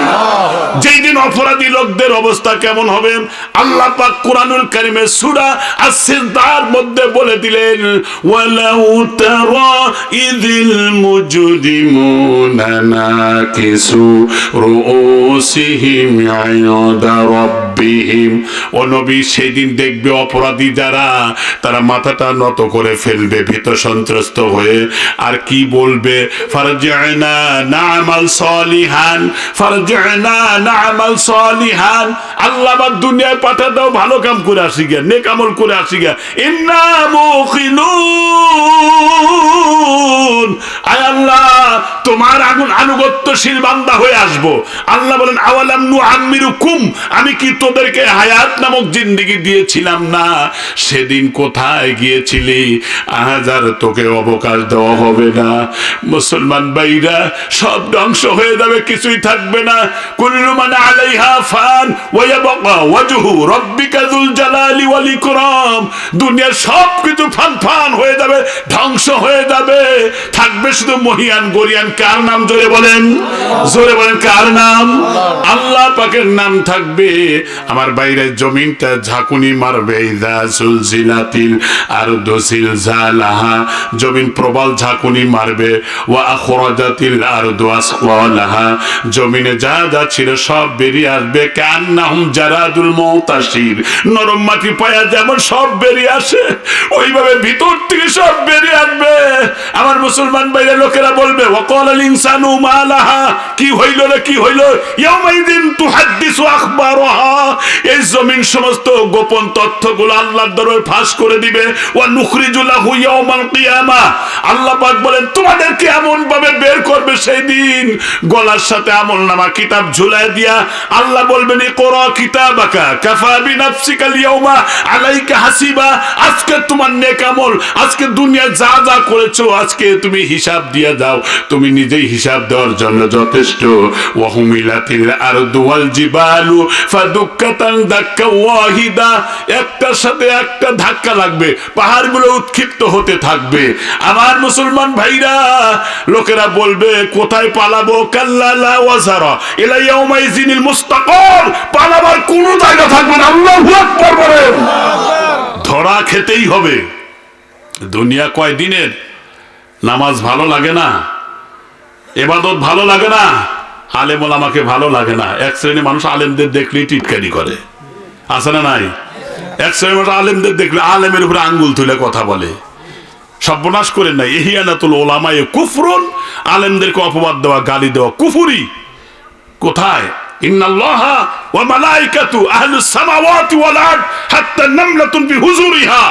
যেই দিন অপরাধী লোকদের অবস্থা কেমন হবে, আল্লাহ পাক কুরআনুল কারীমে সূরা আস-সিজদার মধ্যে বলে দিলেন, ওয়ালাউ তারা ইযিল মুজরিমুনা নাকিসু রুউসিহিম ইনদা রাব্বিহিম। ও নবী, সেদিন দেখবে অপরাধী যারা, তারা মাথাটা নত করে ফেলবে ভীত সন্ত্রস্ত হয়ে, আর কি বলবে? ফারজি'না না'মাল সালিহান, ফারজি'না না'মাল সালিহান, আল্লাহ বা দুনিয়ায় পাঠা দাও, ভালো কাম করে আসি গা, নেক আমল করে আসি গা, ইন্না মুকিনুন, আয় আল্লাহ তোমার আনুগত্যশীল বান্দা হয়ে আসবো। আল্লাহ বলেন, আওয়ালাম নুআম্মিরুকুম, আমি কি তোদেরকে হায়াত নামক জিন্দেগি দিয়েছিলাম না? সেদিন কোথায় গিয়েছিলি? আজ আর তোকে অবকাশ দেওয়া হবে না। মুসলমান ভাইরা, সব ধ্বংস হয়ে যাবে, কিছুই থাকবে না। কুল্লু মান আলাইহা ফান ওয়া ইয়াবকা ওয়াজহু রাব্বিকা যুল জালালি ওয়াল ইকরাম, দুনিয়ার সব কিছু ফান ফান হয়ে যাবে, ধ্বংস হয়ে যাবে, থাকবে শুধু মহিয়ান গরিয়ান। কার নাম? জোরে বলেন, জোরে বলেন, কার নাম? আল্লাহ পাকের নাম থাকবে। আমার বাইরে জমিনটা ঝাঁকুনি মারবে, ইযা সুলজিলাতিল আরদু জিলজালাহা, জমিন প্রবল ঝাঁকুনি মারবে, ওয়া আখরাজাতিল আরদু আসকালাহা, জমিনে যা যা ছিল সব বেরিয়ে আসবে, কান্নাহুম জারাদুল মুতাশির, নরম মাটি পায়া যেমন সব বেরিয়ে আসে, ওইভাবে ভিতর থেকে সব বেরিয়ে আসবে। আমার মুসলমান বাইরে লোকেরা বলবে, ওয়াকালাল ইনসানু মা লাহা, কি হইল রে, কি হইল? ইয়াউমাইদিন তুহাদ্দিসু আখবারাহা, এই জমিন সমস্ত গোপন তথ্যগুলো আল্লাহর দরবারে ফাঁস করে দিবে। ওয়া নুখরিজু লাহু ইয়াউমাল কিয়ামা, আল্লাহ পাক বলেন তোমাদেরকে এমন ভাবে বের করবে সেই দিন, গলার সাথে আমলনামা কিতাব ঝুলায় দিয়া আল্লাহ বলবেন, ইকরা কিতাবাকা কাফা বিনাফসিকাল ইয়াউমা আলাইকা হাসিবা, আজকে তোমার নেক আমল, আজকে দুনিয়ায় যা যা করেছো, আজকে তুমি হিসাব দিয়ে যাও, তুমি নিজেই হিসাব দেওয়ার জন্য জন্য যথেষ্ট। ওয়াহুমিলাতিল আরদু ওয়াল জিবালু ফাদুক্কাতান দাক্কা ওয়াহিদা, একটার সাথে একটা ধাক্কা লাগবে, পাহাড়গুলো উৎক্ষিপ্ত হতে থাকবে। আমার মুসলমান ভাইরা, লোকেরা বলবে কোথায় পালাবো? কাল্লা লা ওয়াজারা ইলা ইয়াউমাইযিনিল মুস্তাকার, পালাবার কোনো জায়গা থাকবে না। আল্লাহু আকবার বলেন। ধরা খেতেই হবে। দুনিয়া কয় দিনের? নামাজ ভালো লাগে না, ইবাদত ভালো লাগে না, আলেম ওলামাকে ভালো লাগে না। এক শ্রেণীর মানুষ আলেমদের দেখলেই টিটকারি করে, আছে না নাই? এক শ্রেণীর মানুষ আলেমদের দেখলে আলেমের উপরে আঙ্গুল তুলে কথা বলে। সর্বনাশ করেন নাই। ইহিয়ানাতুল উলামায়ে কুফরুন, আলেমদেরকে অপবাদ দেওয়া, গালি দেওয়া কুফরি। কোথায়? ইন্নাল্লাহা ওয়া মালাইকাতু আহলুস সামাওয়াতি ওয়াল আরদ হাত্তা নামলাতুন বিহুজুরিহা।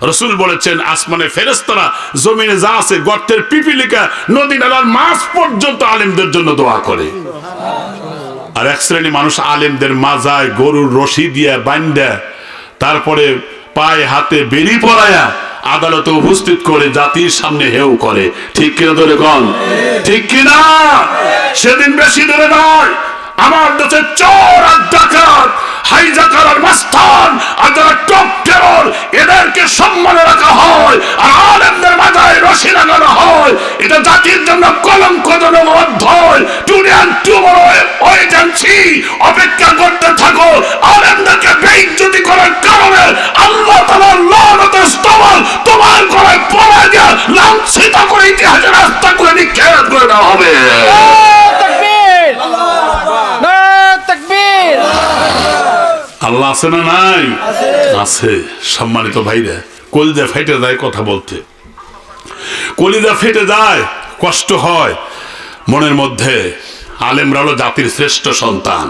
রাসূল বলেছেন, আসমানে ফেরেশতারা, জমিনে যা আছে, গর্তের পিপিলিকা, নদী নালার মাছ পর্যন্ত আলেমদের জন্য দোয়া করে। আর এক শ্রেণী মানুষ আলেমদের মাজায় গরুর রশি দিয়ে বাঁধা, তারপরে পায়ে হাতে বেরি পরায়া আদালতে উপস্থিত করে জাতির সামনে হেউ করে। ঠিক কিনা ধরে কন? ঠিক কিনা? সেদিন বেশি দূরে নয়, আমার দেশে চোর আর ডাকাত, হাইজাকার আর মাস্তান আর যারা টপ টেরর, এদেরকে সম্মানে রাখা হয় আর আলেমদের মাথায় রশি লাগানো হয়। এটা জাতির জন্য কলঙ্কজনক অধ্যায়। Today and tomorrow wait and see, অপেক্ষা করতে থাকো। আলেমদেরকে বেইজ্জতি করার কারণে আল্লাহ তাআলার লানতের স্তবল তোমার গলায় পড়ে দিয়ে লাঞ্ছিত করে ইতিহাসের রাস্তা করে নিক্ষেপ করে দেওয়া হবে। আল্লাহ আছে না নাই? আছে। সম্মানিত ভাইরা, কলিজা ফেটে যায় কথা বলতে, কলিজা ফেটে যায়, কষ্ট হয় মনের মধ্যে। আলেমরা হলো জাতির শ্রেষ্ঠ সন্তান।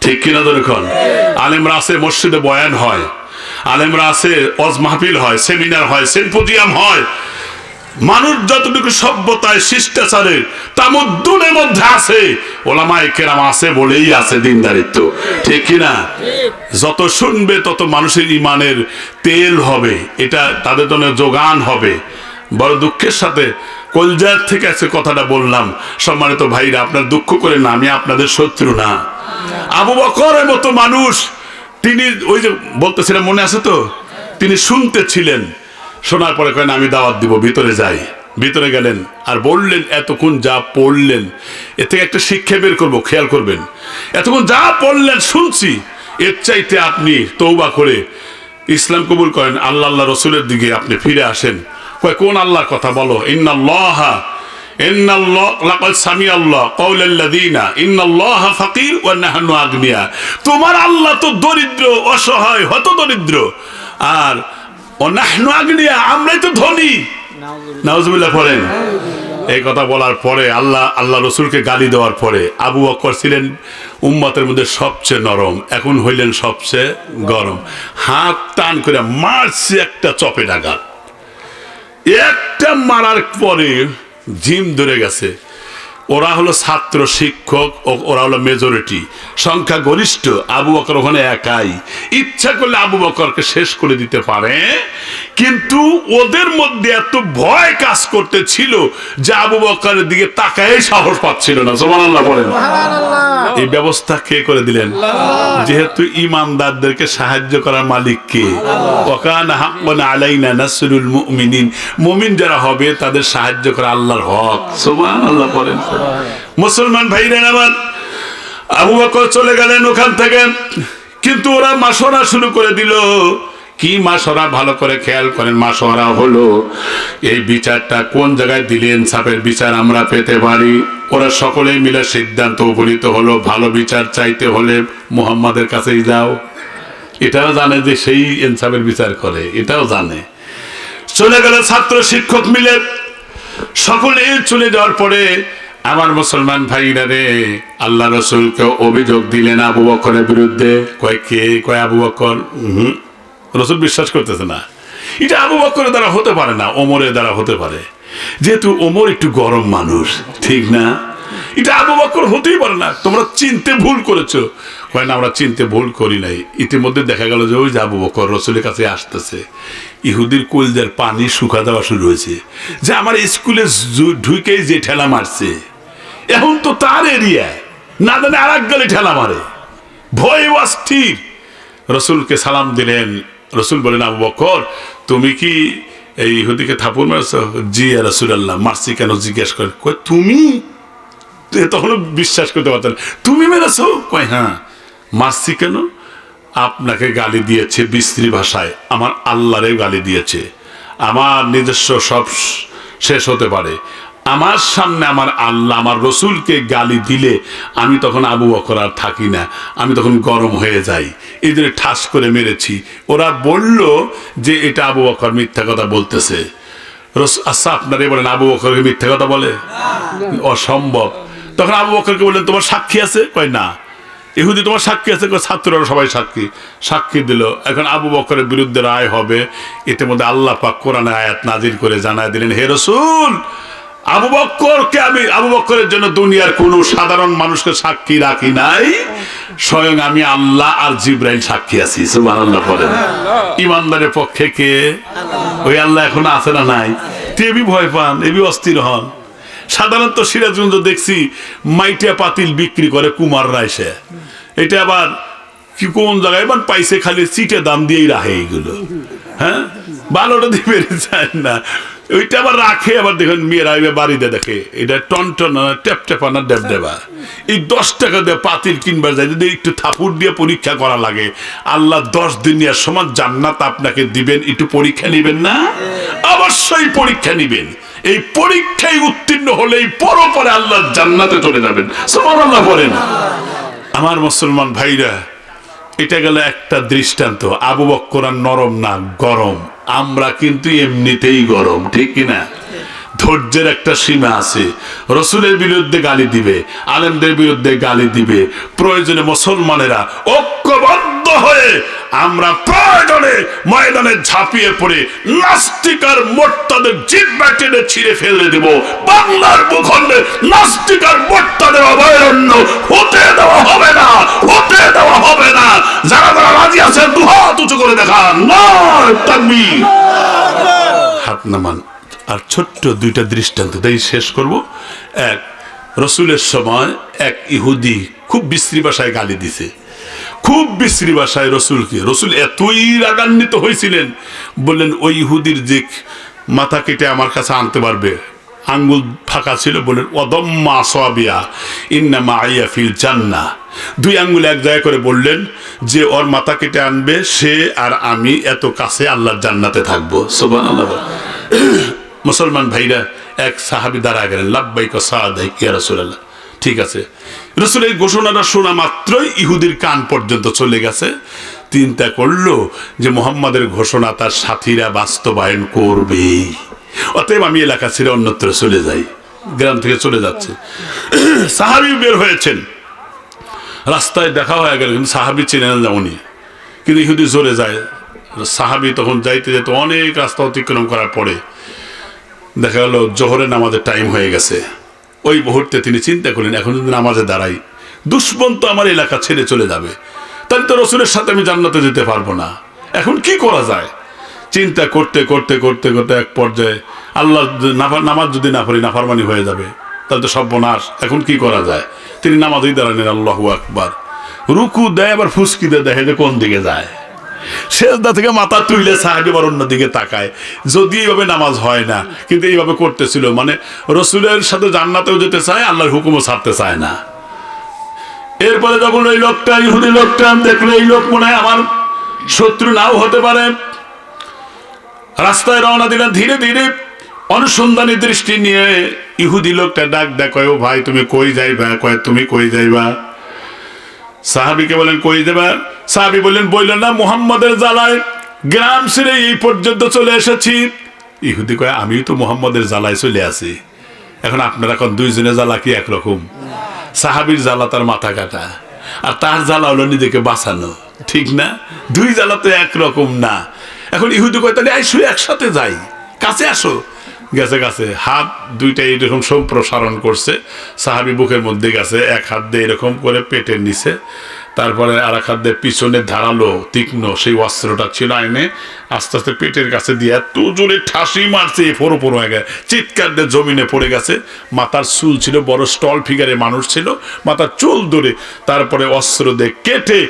ঠিক কিনা দেখুন? আলেমরা আছে, মসজিদে বয়ান হয়, আলেমরা আছে, ওয়াজ মাহফিল হয়, সেমিনার হয়, সিম্পোজিয়াম হয়। মানুষ যতটুকু সভ্যতায় শিষ্টাচারের তামুদ্দুনের মধ্যে আছে, ওলামায়ে কেরাম আছে বলেই আছে দিনদারিত্ব। ঠিক কিনা? যত শুনবে তত মানুষের ইমানের তেল হবে, এটা তাদের জন্য যোগান হবে। বড় দুঃখের সাথে কলজার থেকে আছে কথাটা বললাম। সম্মানিত ভাইরা, আপনার দুঃখ করে না, আমি আপনাদের শত্রু না। আবু বকরের মতো মানুষ, তিনি ওই যে বলতেছিলেন, মনে আছে তো, তিনি শুনতেছিলেন, শোনার পরে কেন আমি দাওয়াত দিব, ভিতরে যাই। ভিতরে গেলেন আর বললেন, এতক্ষণ যা পড়লেন এর থেকে একটা শিক্ষা বের করবো, খেয়াল করবেন। এতক্ষণ যা পড়লেন শুনছি, এর চাইতে আপনি তওবা করে ইসলাম কবুল করেন, আল্লাহ আল্লাহ রসুলের দিকে আপনি ফিরে আসেন। কয় কোন আল্লাহর কথা বলো? ইন্নাল্লাহা লাকাদ সামিআল্লাহু কাওলাল্লাযিনা ইন্নাল্লাহা ফাকির ওয়া নাহনু আগনিয়া। তোমার আল্লাহ তো দরিদ্র, অসহায়, হত দরিদ্র, আর নাহনু আগনিয়া, আমরাই তো ধনী। নাউজুবিল্লাহ পড়েন। এই কথা বলার পরে আল্লাহ রসুলকে গালি দেওয়ার পরে আবু বকর ছিলেন উম্মতের মধ্যে সবচেয়ে নরম, এখন হইলেন সবচেয়ে গরম। হাত টান করে মারছে একটা চপে ডাগাত, একটা মারার পরে জিম ধরে গেছে। ওরা হলো ছাত্র শিক্ষক, ওরা হলো মেজরিটি, সংখ্যা গরিষ্ঠ। আবু বকর ওখানে একাই, ইচ্ছা করলে আবু বকরকে শেষ করে দিতে পারে, কিন্তু ওদের মধ্যে এত ভয় কাজ করতেছিল যে আবু বকরের দিকে তাকায় সাহস পাচ্ছিল না। সুবহানাল্লাহ বলেন। এই ব্যবস্থা কে করে দিলেন? যেহেতু ইমানদারদেরকে সাহায্য করার মালিক কে? ওয়াকানা হাক্কান আলাইনা নাসরুল মুমিনিন, মুমিন যারা হবে তাদের সাহায্য করা আল্লাহর হক। সুবহানাল্লাহ বলেন। মুসলমান ভাইরা আমার, আবু বকর চলে গেলেন ওখান থেকে, কিন্তু ওরা মাসোয়ারা শুরু করে দিল। কি মাসোয়ারা? ভালো করে খেয়াল করেন। মাসোয়ারা হলো এই বিচারটা কোন জায়গায় দিলে ইনসাফের বিচার আমরা পেতে পারি। ওরা সকলেই মিলে সিদ্ধান্ত উপনীত হলো, ভালো বিচার চাইতে হলে মুহাম্মাদের কাছেই যাও। এটাও জানে যে সেই ইনসাফের বিচার করে, এটাও জানে। চলে গেল ছাত্র শিক্ষক মিলে, সকলে চলে যাওয়ার পরে আমার মুসলমান ভাইরা রে, আল্লাহ রসুলকে অভিযোগ দিলেন আবু বকরের বিরুদ্ধে। কয় কে? কয় আবু বকর। রসুল বিশ্বাস করতেছে না, এটা আবু বকরের দ্বারা হতে পারে না, ওমরের দ্বারা হতে পারে, যেহেতু ওমর একটু গরম মানুষ। ঠিক না? এটা আবু বকর হতেই পারে না, তোমরা চিনতে ভুল করেছো। কয় না, আমরা চিনতে ভুল করি নাই। ইতিমধ্যে দেখা গেল যে ওই যে আবু বকর রসুলের কাছে আসতেছে। ইহুদির কলজার পানি শুকা দেওয়া শুরু হয়েছে যে আমার স্কুলে ঢুকেই যে ঠেলা মারছে, এখন তো তার এরিয়া, না জানে আর এক গালে ঠেলা মারে, ভয়ে অস্থির। রসুলকে সালাম দিলেন। রসুল বলেন, আবু বকর তুমি কি এই ইহুদিকে থাপুর মারছো? জি রাসূলুল্লাহ। মারছি কেন জিজ্ঞেস করেন। কয় তুমি? তখন বিশ্বাস করতে পারতেন, তুমি মেরেছো? কয় হ্যাঁ। মারছি কেন? আপনাকে গালি দিয়েছে বিশ্রী ভাষায়, আমার আল্লাহরে গালি দিয়েছে। আমার নিজস্ব সব শেষ হতে পারে, আমার সামনে আমার আল্লাহ আমার রসুলকে গালি দিলে আমি তখন আবু বকর আর থাকি না, আমি তখন গরম হয়ে যাই, এই জন্য ঠাস করে মেরেছি। ওরা বলল যে এটা আবু বকর মিথ্যা কথা বলতেছে। আচ্ছা আপনারা বলেন আবু বকরকে মিথ্যা কথা বলে? অসম্ভব। তখন আবু বকরকে বললেন তোমার সাক্ষী আছে? কয় না। ইহুদি তোমার সাক্ষী আছে? ছাত্ররা সবাই সাক্ষী দিল। এখন আবু বকরের বিরুদ্ধে রায় হবে। এতে মধ্যে আল্লাহ পাক কোরআনে আয়াত নাজিল করে জানায় দিলেন, হে রাসূল আবু বকরের জন্য দুনিয়ার কোন সাধারণ মানুষকে সাক্ষী রাখি নাই, স্বয়ং আমি আল্লাহ আর জিবরাইল সাক্ষী আছি। সুবহানাল্লাহ বলেন। ইমানদারের পক্ষে কে? ওই আল্লাহ এখন আছে না নাই? এবি ভয় পান, এবি অস্থির হন। সাধারণত সিরাজগঞ্জ দেখছি মাইটিয়া পাতিল বিক্রি করে কুমাররা এসে, এটা আবার কি কোন জায়গায় পাইছে, খালি চিটে দাম দিয়েই রাখে এইগুলো। হ্যাঁ, ভালোটা দিবে চায় না, ওইটা আবার রাখে। আবার দেখেন মেয়েরা বাড়িতে দেখে এটা টনটন টেপটেপা না ডেবডেবা, এই 10 টাকা দিয়ে পাতিল কিনবার যায়, যদি একটু থাপুর দিয়ে পরীক্ষা করা লাগে, আল্লাহ 10 দুনিয়ার সমান জান্নাত আপনাকে দিবেন, একটু পরীক্ষা নিবেন না? অবশ্যই পরীক্ষা নিবেন। এই পরীক্ষায় উত্তীর্ণ হলেই পরে আল্লাহ জান্নাতে চলে যাবেন। সুবহানাল্লাহ বলেন। আমার মুসলমান ভাইরা, এটা গেল একটা দৃষ্টান্ত। আবু বকর আর নরম না, গরম। আমরা কিন্তু এমনিতেই গরম, ঠিক কিনা? ধৈর্যের একটা সীমা আছে। রসুলের বিরুদ্ধে গালি দিবে, আলেমদের বিরুদ্ধে গালি দিবে। প্রয়োজনে মুসলমানেরা ঐক্যবদ্ধ হয়ে আমরা প্রয়োজনে ময়দানে ঝাঁপিয়ে পড়ে নাস্তিক আর মোরতাদের জিহ্বা টেনে ছিঁড়ে ফেলে দেব। বাংলার ভূখণ্ডে নাস্তিক আর মোরতাদের অভয়ারণ্য হতে দেওয়া হবে না, হতে দেওয়া হবে না। যারা যারা রাজি আছেন দুহাত উঁচু করে দেখান, নারে তাকবীর। হাত নামান। আর ছোট্ট 2টা দৃষ্টান্ত তাই শেষ করব। এক, রসুলের সময় এক ইহুদি খুব বিশ্রী ভাষায় গালি দিছে, খুব বিশ্রী ভাষায় রসুলকে। রসুল এতই রাগান্বিত হয়েছিলেন, বললেন ওই ইহুদির যে মাথা কেটে আমার কাছে আনতে পারবে, আঙ্গুল ফাঁকা ছিল, বললেন ওয়াদাম্মা আসাবিয়া ইন্নামা আইয়া ফিল জান্নাহ। 2 আঙ্গুল এক জায়গায় করে বললেন যে ওর মাথা কেটে আনবে সে আর আমি এত কাছে আল্লাহর জান্নাতে থাকবো। সুবহানাল্লাহ। মুসলমান ভাইরা, এক সাহাবী দাঁড়া গেলেন, লাব্বাইকা সাদাইক ইয়া রাসূলুল্লাহ। ঠিক আছে। রসুলের ঘোষণাটা শোনা মাত্রই ইহুদির কান পর্যন্ত চলে গেছে। চিন্তা করলো যে মুহাম্মাদের ঘোষণা তার সাথীরা বাস্তবায়ন করবে, অতএব আমি এলাকা ছেড়ে অন্যত্র চলে যাই। গ্রাম থেকে চলে যাচ্ছে। সাহাবী বের হয়েছেন, রাস্তায় দেখা হয়ে গেল, কিন্তু সাহাবী চেনে না উনি, কিন্তু ইহুদি চলে যায়। সাহাবী তখন যাইতে যেতে অনেক রাস্তা অতিক্রম করার পরে দেখা গেল জোহরের নামাজের টাইম হয়ে গেছে। ওই মুহূর্তে তিনি চিন্তা করলেন, এখন যদি নামাজে দাঁড়াই, দুশ্মন তো আমার এলাকা ছেড়ে চলে যাবে, তাহলে তো রসুলের সাথে আমি জান্নাতে যেতে পারবো না। এখন কি করা যায়? চিন্তা করতে করতে করতে করতে এক পর্যায়ে আল্লাহ নামাজ যদি না পড়ি নাফরমানি হয়ে যাবে, তাহলে তো সর্বনাশ। এখন কি করা যায়? তিনি নামাজেই দাঁড়ালেন, আল্লাহু আকবার। রুকু দেয়, আবার ফুসকি দিয়ে দেখে যে কোন দিকে যায়। সেজদা থেকে মাথা তুইলে সাহাবী আবার অন্যদিকে তাকায়। যদি এইভাবে নামাজ হয় না, কিন্তু এইভাবে করতেছিল, মানে রসুলের সাথে জান্নাতেও যেতে চায়, আল্লাহর হুকুমও ছাড়তে চায় না। এরপরে যখন ওই লোকটা, ইহুদি লোকটা দেখলো এই লোক মনে হয় আমার শত্রু নাও হতে পারে, রাস্তায় রওনা দিলেন ধীরে ধীরে অনুসন্ধানী দৃষ্টি নিয়ে। ইহুদি লোকটা ডাক কয়, ও ভাই তুমি কই যাইবা? কয় তুমি কই যাইবা? সাহাবীকে বলেন কই যাবা? সাহাবী বললেন না, মুহাম্মাদের জ্বালায় গ্রাম ছেড়ে এই পর্যন্ত চলে এসেছি। ইহুদি কয়, আমিও তো মুহাম্মাদের জ্বালায় চলে আসি। এখন আপনারা এখন 2 জনের জ্বালা কি একরকম? সাহাবীর জ্বালা তার মাথা কাটা, আর তার জ্বালা হলো নিজেকে বাঁচানো, ঠিক না? 2 জ্বালা তো একরকম না। এখন ইহুদি কয়, তাহলে আইসো একসাথে যাই, কাছে আসো। গেছে কাছে, হাত 2টা এরকম সম্প্রসারণ করছে, সাহাবী বুকের মধ্যে গেছে, এক হাত দিয়ে এরকম করে পেটের নিচে, তারপরে আর এক হাত দিয়ে পিছনে ধারালো তীক্ষ্ণ সেই অস্ত্রটা ছিল, আইনে আস্তে আস্তে পেটের কাছে দিয়ে এত জোরে ঠাসি মারছে, ফোরো ফোরো হয়ে গেছে, চিৎকার দিয়ে জমিনে পড়ে গেছে। মাথার চুল ছিল, বড় স্টল ফিগারে মানুষ ছিল, মাথার চুল ধরে তারপরে অস্ত্র দিয়ে কেটে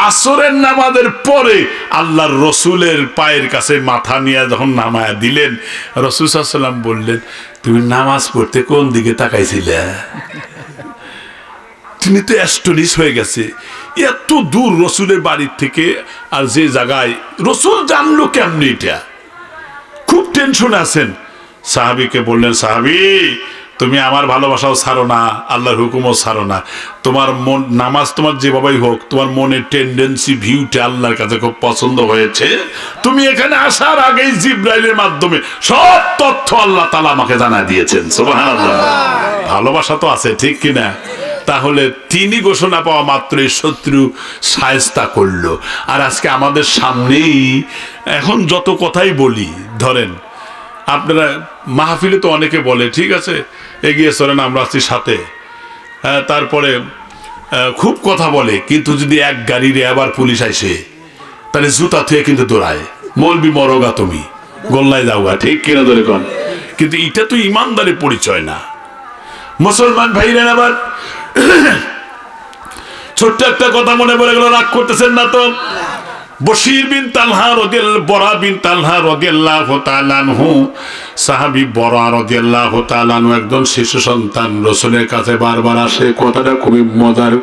আসরের নামাজের পরে আল্লাহর রসুলের পায়ের কাছে মাথা নিয়ে যখন নামায়া দিলেন, রসুল সাল্লাল্লাহু আলাইহি ওয়াসাল্লাম বললেন, তুমি নামাজ পড়তে কোন দিকে তাকাইছিলে? তিনি তো অ্যাস্টনিশ হয়ে গেছে, এত দূর রসুলের বাড়ির থেকে, আর যে জায়গায় রসুল জানলো কেমনি, এটা খুব টেনশনে আছেন। সাহাবীকে বললেন, সাহাবী তুমি আমার ভালোবাসাও ছাড়ো না, আল্লাহর হুকুমও ছাড়ো না, তোমার মন নামাজ তোমার যেভাবেই হোক, তোমার মনের টেন্ডেন্সি ভিউটা আল্লাহর কাছে খুব পছন্দ হয়েছে, তুমি এখানে আসার আগেই জিবরাইলের মাধ্যমে সব তথ্য আল্লাহ তাআলা আমাকে জানা দিয়েছেন। সুবহানাল্লাহ, ভালোবাসা তো আছে, ঠিক কিনা? তাহলে তিনি ঘোষণা পাওয়া মাত্রই শত্রু শায়েস্তা করলো। আর আজকে আমাদের সামনেই এখন যত কথাই বলি, ধরেন আপনারা মাহফিলে তো অনেকে বলে ঠিক আছে এগিয়ে চলেন, আমরা আছি সাথে, তারপরে খুব কথা বলে, কিন্তু যদি এক গাড়িরে আবার পুলিশ আইসে তাহলে জুতা থুয়ে কিন্তু দৌড়ায়, মলবি মরগা তুমি গোল্লায় যাওগা, ঠিক কিনা ধরে কন? কিন্তু এটা তো ইমানদারের পরিচয় না। মুসলমান ভাইরা আবার ছোট্ট একটা কথা মনে পড়ে গেল, রাগ করতেছেন না তো? বশির বিন তালহা বরা বিন তালহা রাদিয়াল্লাহু তাআলা আনহু, সাহাবী বরা রাদিয়াল্লাহু তাআলা আনহু একজন শিশু সন্তান, রসুলের কাছে বারবার আসে, কথাটা খুবই মজার,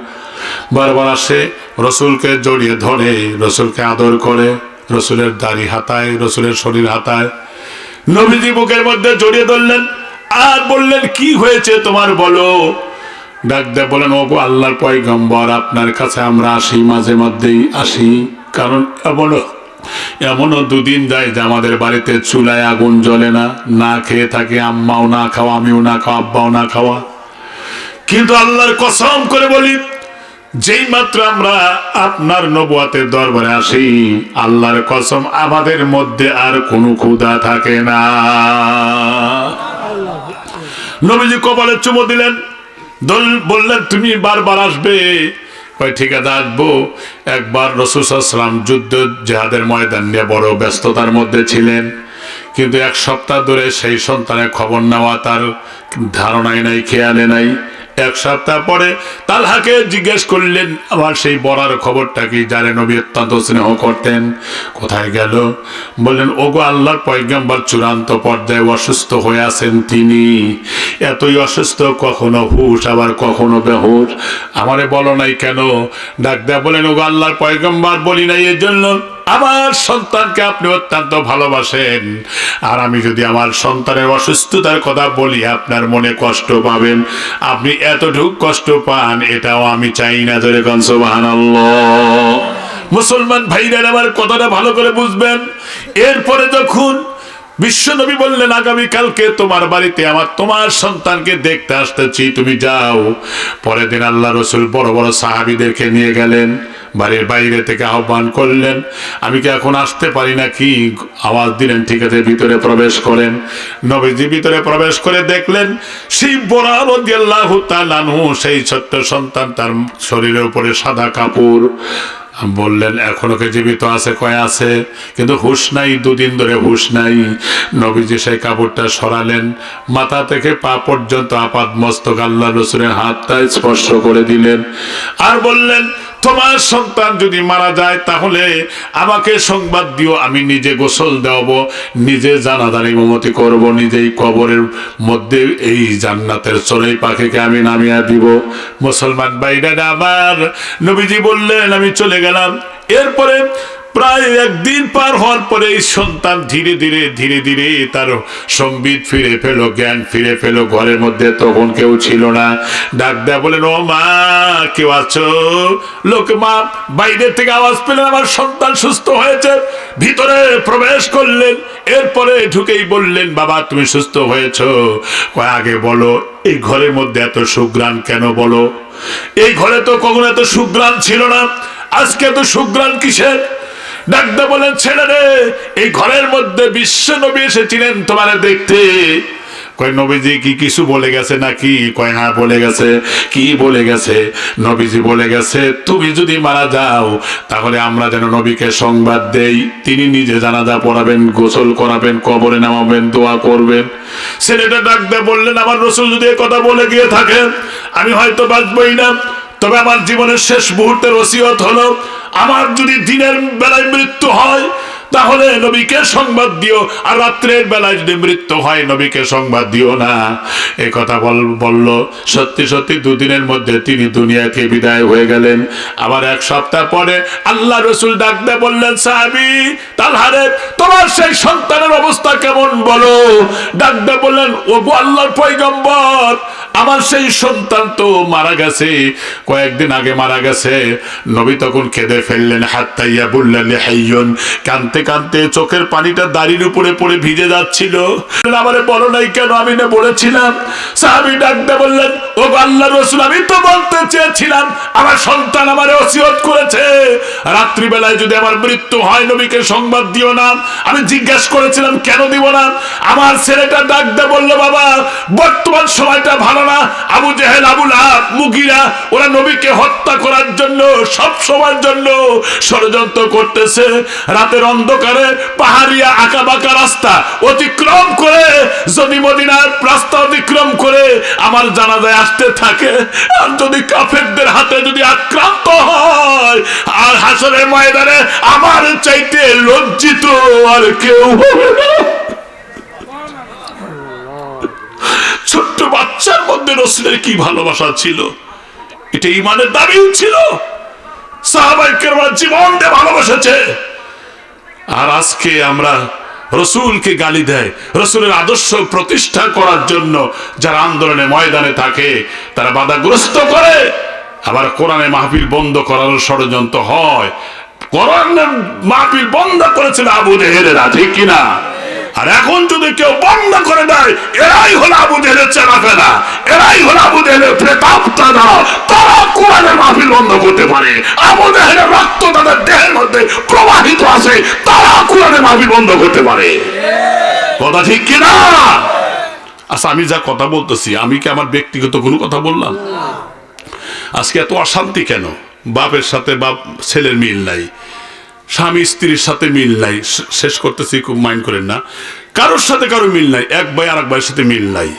বারবার আসে, রসুলকে জড়িয়ে ধরে, রসুলকে আদর করে, রসুলের দাড়ি হাতায়, রসুলের শরীর হাতায়, নবীজি বুকের মধ্যে জড়িয়ে ধরলেন আর বললেন, কি হয়েছে তোমার বলো? ডাক দিয়ে বলেন, ওগো আল্লাহর পয়গম্বর, আপনার কাছে আমরা আসি, মাঝে মধ্যেই আসি, কারণ এমনও দুদিন যায় যে আমাদের বাড়িতে চুলায় আগুন জ্বলে না, না খেয়ে থাকে, আম্মাও না খাওয়া, আমিও না খাওয়া, আব্বাও না খাওয়া। কিন্তু আল্লাহর কসম করে বলি, যেই মাত্র আমরা আপনার নবুয়তের দরবারে আসি, আল্লাহর কসম আমাদের মধ্যে আর কোনো ক্ষুধা থাকে না। নবীজি কপালে চুমো দিলেন, বললেন তুমি বারবার আসবে? ঠিক আছে আসবো। একবার রাসূল সাল্লাল্লাহু আলাইহি ওয়াসাল্লাম যুদ্ধ জিহাদের ময়দান নিয়ে বড় ব্যস্ততার মধ্যে ছিলেন, কিন্তু এক সপ্তাহ ধরে সেই সন্তানের খবর নেওয়া তার ধারণাই নাই, খেয়ালে নাই। এক সপ্তাহ পরে তালহাকে জিজ্ঞেস করলেন, আমার সেই বড়ার খবরটা কি, যারে নবী অত্যন্ত স্নেহ করতেন, কোথায় গেল? বললেন, ওগো আল্লাহর পয়গম্বর চূড়ান্ত পর্যায়ে অসুস্থ হয়ে আছেন তিনি, এতই অসুস্থ, কখনো হুশ আবার কখনো বেহুশ, আমারে বলো নাই কেন? ডাক দেয়া বলেন, ওগো আল্লাহর পয়গম্বর বলি নাই এর জন্য, আমার সন্তানকে আপনি অত্যন্ত ভালোবাসেন, আর আমি যদি আমার সন্তানের অসুস্থতার কথা বলি আপনার মনে কষ্ট পাবেন, আপনি এতটুকু কষ্ট পান এটাও আমি চাই না। ধরে কোন সুবহানাল্লাহ। মুসলমান ভাইরা আমার কথাটা ভালো করে বুঝবেন। এরপরে যখন বিশ্বনবী বললেন, আগামী কালকে তোমার বাড়িতে তোমার সন্তানকে দেখতে আসতেছি, তুমি যাও। পরের দিন আল্লাহ রসুল বড় বড় সাহাবীদেরকে নিয়ে গেলেন, বাড়ির বাইরে থেকে আহ্বান করলেন, আমি কি এখন আসতে পারি নাকি? আওয়াজ দিলেন, ঠিক আছে ভিতরে প্রবেশ করেন। নবীজি ভিতরে প্রবেশ করে দেখলেন সেই বরা রাদিয়াল্লাহু তাআলা আনহু, সেই ছোট্ট সন্তান, তার শরীরের উপরে সাদা কাপড়। বললেন, এখনো কে জীবিত আছে? কয় আছে, কিন্তু হুশ নাই, দুদিন ধরে হুশ নাই। নবীজি সেই কাপড়টা সরালেন, মাথা থেকে পা পর্যন্ত আপাদ মস্তক আল্লাহ রসুলের হাতটা স্পর্শ করে দিলেন, আর বললেন, তোমার সন্তান যদি মারা যায় তাহলে আমাকে সংবাদ দিও, আমি নিজে গোসল দেওয়াবো, নিজে জানাজার ইমামতি করব, নিজেই কবরের মধ্যে এই জান্নাতের চড়াই পাখিকে আমি নামিয়ে দিব। মুসলমান ভাইরা আমার, নবীজি বললেন, আমি চলে গেলাম। এরপরে প্রায় একদিন পার হওয়ার পরে এই সন্তান ধীরে ধীরে ধীরে ধীরে তার সম্বিত ফিরে পেল, জ্ঞান ফিরে পেল। ঘরের মধ্যে তখন কেউ ছিল না। ডাক দেয়া বলেন, ও মা, কেউ আছো? লোক মা বাইরে থেকে আওয়াজ পেলেন, আমার সন্তান সুস্থ হয়েছে। ভিতরে প্রবেশ করলেন, এরপরে ঢুকেই বললেন, বাবা তুমি সুস্থ হয়েছো? কয় আগে বলো, এই ঘরের মধ্যে এত সুঘ্রাণ কেন বলো? এই ঘরে তো কখনো এত সুঘ্রাণ ছিল না, আজকে এত সুঘ্রাণ কিসের? ডাকতে বলেন, ছেলে রে, এই ঘরের মধ্যে বিশ্ব নবী এসেছিলেন তোমারে দেখতে। কয় নবীজি কি কিছু বলে গেছে নাকি? কয় হ্যাঁ বলে গেছে। কি বলে গেছে? নবীজি বলে গেছে তুমি যদি মারা যাও তাহলে আমরা যেন নবীকে সংবাদ দেই, তিনি নিজে জানাজা পড়াবেন, গোসল করাবেন, কবরে নামাবেন, দোয়া করবেন। ছেলেটা ডাক দিয়ে বললেন আমার রাসূল যদি এই কথা বলে গিয়ে থাকেন আমি হয়তো বাঁচবই না, তবে আমার জীবনের শেষ মুহূর্তের ওসিয়ত হলো আমার যদি দিনের বেলায় মৃত্যু হয় তাহলে নবীকে সংবাদ দিও, আর রাত্রের বেলায় যদি মৃত্যু হয় নবীকে সংবাদ দিও না। এই কথা বলল। সত্যি সত্যি দুদিনের মধ্যে তিনি দুনিয়া থেকে বিদায় হয়ে গেলেন। আবার এক সপ্তাহ পরে আল্লাহ রাসূল ডাক দিয়ে বললেন সাহাবী তালহা রে তোমার সেই সন্তানের অবস্থা কেমন বলো? ডাক দিয়ে বললেন ওগো আল্লাহর পয়গম্বর আমার সেই সন্তান তো মারা গেছে, কয়েকদিন আগে মারা গেছে। নবী তখন কেঁদে ফেললেন হাত্তাইয়া বললেন হাইয়ুন, কাঁদতে কাঁদতে চোখের পানিটা দাড়ির উপরে পড়ে ভিজে যাচ্ছিল। আমারে বলো নাই কেন? আমি না বলেছিলাম। সাহাবী ডাকতে বললেন ও আল্লাহর রাসূল আমি তো বলতে চেয়েছিলাম আমার সন্তান আমারে ওসিয়ত করেছে রাত্রি বেলায় যদি আমার মৃত্যু হয় নবীকে সংবাদ দিও না। আমি জিজ্ঞাসা করেছিলাম কেন দিব না? আমার ছেলেটা ডাকতে বলল বাবা বর্তমান সময়টা ভালো না, আবু জেহেল আবু লাহাব মুগিরা ওরা নবীকে হত্যা করার জন্য সব সময়ের জন্য ষড়যন্ত্র করতেছে। রাতের অন্ধকারে পাহাড়িয়া আঁকাবাঁকা রাস্তা অতিক্রম করে যদি মদিনার রাস্তা অতিক্রম করে আমার জানাজায় আসতে থাকে, আর যদি কাফেরদের হাতে যদি আক্রান্ত হয় আর হাসরের ময়দানে আমার চাইতে লজ্জিত আর কেউ হবে না। ছোট্ট বাচ্চার মধ্যে রাসূলের কি ভালোবাসা ছিল, এটা ঈমানের দাবি ছিল। সাহাবায়ে কেরাম জীবন দিয়ে ভালোবেসেছে। আর আজকে আমরা রাসূলকে গালি দেয়, রাসূলের আদর্শ প্রতিষ্ঠা করার জন্য যারা আন্দোলনে ময়দানে থাকে তারা বাধাগ্রস্ত করে। আবার কোরআনে মাহফিল বন্ধ করার ষড়যন্ত্র হয়। কোরআনের মাহফিল বন্ধ করেছিল আবু জেহেলেরা, ঠিক কিনা? আর এখন যদি কেউ বন্ধ করে দেয় এরাই হলো আবু জেহেলের চেলাফেরা, এরাই হলো আবু জেহেলের প্রেতাত্মারা। তারা কোরআনের মাহফিল বন্ধ করতে পারে। আবু জেহেলের রক্ত তাদের দেহের মধ্যে প্রবাহিত আছে, তারা কোরআনের মাহফিল বন্ধ করতে পারে। কথা ঠিক কিনা? আচ্ছা আমি যা কথা বলতেছি আমি কি আমার ব্যক্তিগত কোনো কথা বললাম? আজকে এত অশান্তি কেন? বাপের সাথে বাপ ছেলের মিল নাই, স্বামী স্ত্রীর সাথে মিল নাই। শেষ করতেছি, খুব মাইন্ড করেন না। কারোর সাথে কারো মিল নাই, এক ভাই আর এক ভাইয়ের সাথে মিল নাই।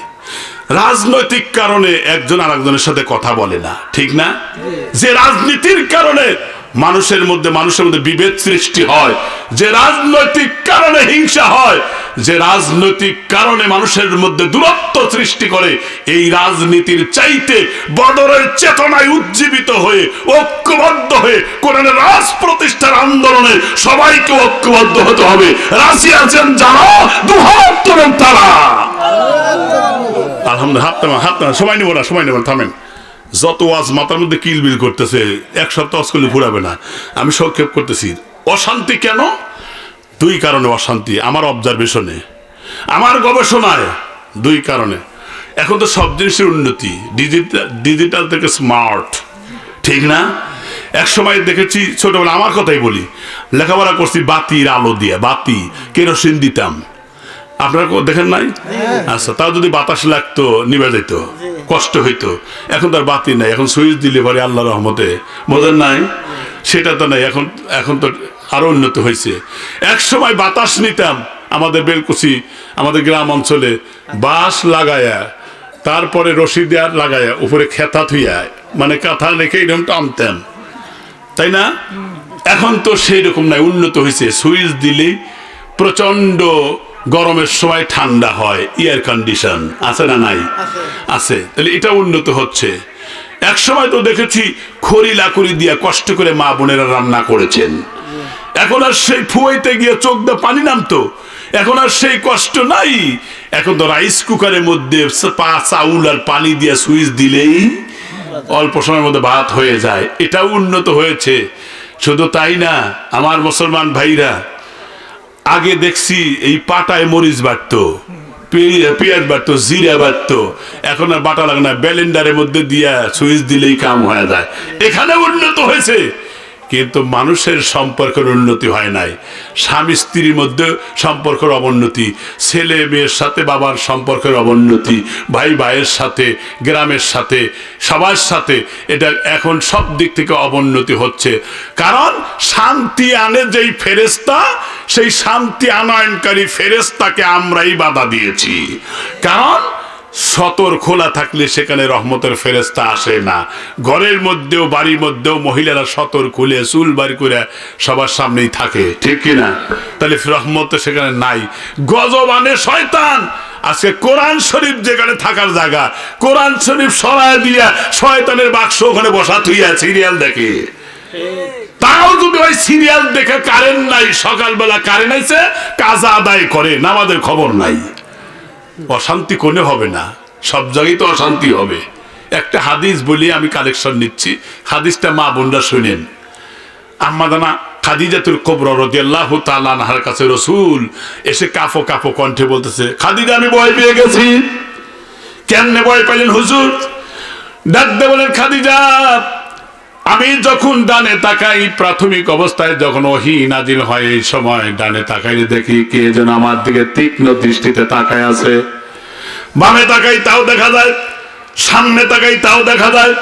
রাজনৈতিক কারণে একজন আর একজনের সাথে কথা বলে না, ঠিক না? যে রাজনীতির কারণে মানুষের মধ্যে বিভেদ সৃষ্টি হয়, যে রাজনৈতিক কারণে হিংসা হয়, যে রাজনৈতিক কারণে মানুষের মধ্যে দূরত্ব সৃষ্টি করে, এই রাজনীতির চাইতে বদরের চেতনায় উজ্জীবিত হয়ে ঐক্যবদ্ধ হয়ে কোরআনের রাজ প্রতিষ্ঠার আন্দোলনে সবাইকে ঐক্যবদ্ধ হতে হবে। রাজি আছেন যারা দুহাত তোলেন তারা। আলহামদুলিল্লাহ। হাত সময় নেব না, থামেন। যত ওয়াজ মাথার মধ্যে কিলবিল করতেছে, এক সপ্তাহ ওয়াজ করলে ফুরাবে না। আমি সংক্ষেপ করতেছি। অশান্তি কেন? দুই কারণে অশান্তি আমার অবজারভেশনে, আমার গবেষণায়। দুই কারণে। এখন তো সব জিনিসের উন্নতি, ডিজিটাল থেকে স্মার্ট, ঠিক না? এক সময় দেখেছি ছোটবেলা, আমার কথাই বলি, লেখাপড়া করছি বাতির আলো দিয়ে, বাতি কেরোসিন দিতাম। আপনারা দেখেন নাই? আচ্ছা, তাও যদি বাতাস লাগতো নিভে যেত, কষ্ট হইতো। এখন তার বাতি নাই, এখন সুইচ দিলে পরে আল্লাহর রহমতে, বোঝেন নাই? সেটা তো নাই। এখন তো আরো উন্নত হয়েছে। এক সময় বাতাস নিতাম আমাদের বেলকুচি, আমাদের গ্রাম অঞ্চলে বাঁশ লাগায়া, তারপরে রশি দেওয়া লাগায়া, উপরে খেতা থুইয়া, মানে কাঁথা রেখে এরকম টানতাম, তাই না? এখন তো সেই রকম নাই, উন্নত হয়েছে। সুইচ দিলেই প্রচন্ড গরমের সময় ঠান্ডা হয়, এয়ার কন্ডিশন আছে না নাই? আছে। তাহলে এটা উন্নত হচ্ছে। এক সময় তো দেখেছি খড়ি লাকড়ি দিয়ে কষ্ট করে মা বোনেরা রান্না করেছেন। এখন আর সেই ফুয়াইতে গিয়ে চোখ দিয়ে পানি নামতো, এখন আর সেই কষ্ট নাই। এখন তো রাইস কুকারের মধ্যে চাউল আর পানি দিয়ে সুইচ দিলেই অল্প সময়ের মধ্যে ভাত হয়ে যায়। এটাও উন্নত হয়েছে। শুধু তাই না, আমার মুসলমান ভাইরা, আগে দেখছি এই পাটায় মরিচ বাটতো, পেঁয়াজ বাটতো, জিরা বাটতো। এখন আর বাটা লাগে না, ব্লেন্ডারের মধ্যে দিয়া সুইচ দিলেই কাম হয়ে যায়। এখানে উন্নত হয়েছে, কিন্তু মানুষের সম্পর্কের উন্নতি হয় নাই। স্বামী স্ত্রীর মধ্যে সম্পর্কের অবনতি, ছেলে মেয়ের সাথে বাবার সম্পর্কের অবনতি, ভাই ভাইয়ের সাথে, গ্রামের সাথে, সবার সাথে, এটা এখন সব দিক থেকে অবনতি হচ্ছে। কারণ শান্তি আনে যেই ফেরেশতা, সেই শান্তি আনয়নকারী ফেরেশতাকে আমরাই বাধা দিয়েছি। কারণ সতর খোলা থাকলে সেখানে রহমতের ফেরেশতা আসে না। ঘরের মধ্যেও বাড়ির মধ্যেও মহিলারা সতর খুলে চুল বাড়ি করে সবার সামনেই থাকে, ঠিক কিনা? তাহলে রহমত সেখানে নাই। গজব আনে শয়তান। আজকে কোরআন শরীফ যেখানে থাকার জায়গা, কোরআন শরীফ সরায় দিয়া শয়তানের বাক্স ওখানে বসা থুইয়া সিরিয়াল দেখে। তাও যদি ওই সিরিয়াল দেখে কারেন্ট নাই, সকালবেলা কারেন্ট আইছে কাজা আদায় করে, নামাজের খবর নাই। অশান্তি কোনে হবে না? সব জায়গায় তো অশান্তি হবে। একটা হাদিস বলি, আমি কালেকশন নিচ্ছি, হাদিসটা মা বোনরা শুনেন। আম্মাদানা খাদিজাতুল কুবরা রাদিয়াল্লাহু তাআলা আনহার কাছে রাসূল এসে কাঁপো কাঁপো কণ্ঠে বলতেছে, খাদিজা আমি ভয় পেয়ে গেছি। কেমনে ভয় পাইলেন হুজুর? ডাকতে বলেন, খাদিজা আমি যখন ডানে তাকাই, প্রাথমিক অবস্থায় যখন ওহী নাজিল হয়, এই সময় ডানে তাকাই দেখি কে যেন আমার দিকে তীক্ষ্ণ দৃষ্টিতে তাকায় আছে। বামে তাকাই তাও দেখা যায়, সামনে তাকাই তাও দেখা যায়,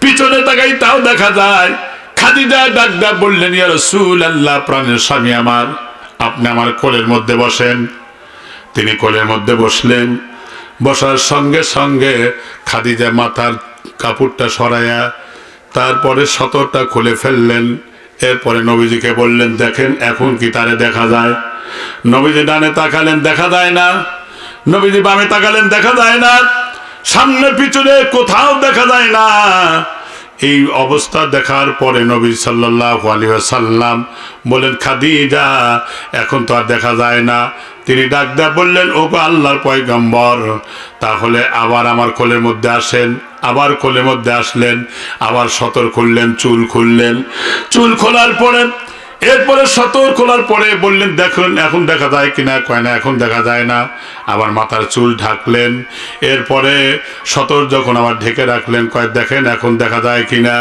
পিছনে তাকাই তাও দেখা যায়। খাদিজা ডাকদা বললেন, ইয়া রাসূলুল্লাহ, প্রাণের স্বামী আমার, আপনি আমার কোলের মধ্যে বসেন। তিনি কোলের মধ্যে বসলেন। বসার সঙ্গে সঙ্গে খাদিজা মাথার কাপড়টা সরাইয়া তারপরে সতরটা খুলে ফেললেন। এরপরে নবীজিকে বললেন, দেখেন এখন কি তারে দেখা যায়? নবীজি ডানে তাকালেন, দেখা যায় না। নবীজি বামে তাকালেন, দেখা যায় না। সামনে পিছনে কোথাও দেখা যায় না। এই অবস্থা দেখার পরে নবী সাল্লাল্লাহু আলাইহি ওয়াসাল্লাম বলেন, খাদিজা এখন তো আর দেখা যায় না। তিনি ডাক দেয়া বললেন, ও আল্লাহর পয়গম্বর, তাহলে আবার আমার কোলের মধ্যে আসেন। আবার কোলের মধ্যে আসলেন, আবার সতর খুললেন, চুল খুললেন। চুল খোলার পরে এরপরে সতর খোলার পরে বললেন, দেখুন এখন দেখা যায় কিনা? কয় না, এখন দেখা যায় না। আবার মাথার চুল ঢাকলেন। এরপরে সতর যখন আবার ঢেকে রাখলেন, কয় দেখেন এখন দেখা যায় কিনা?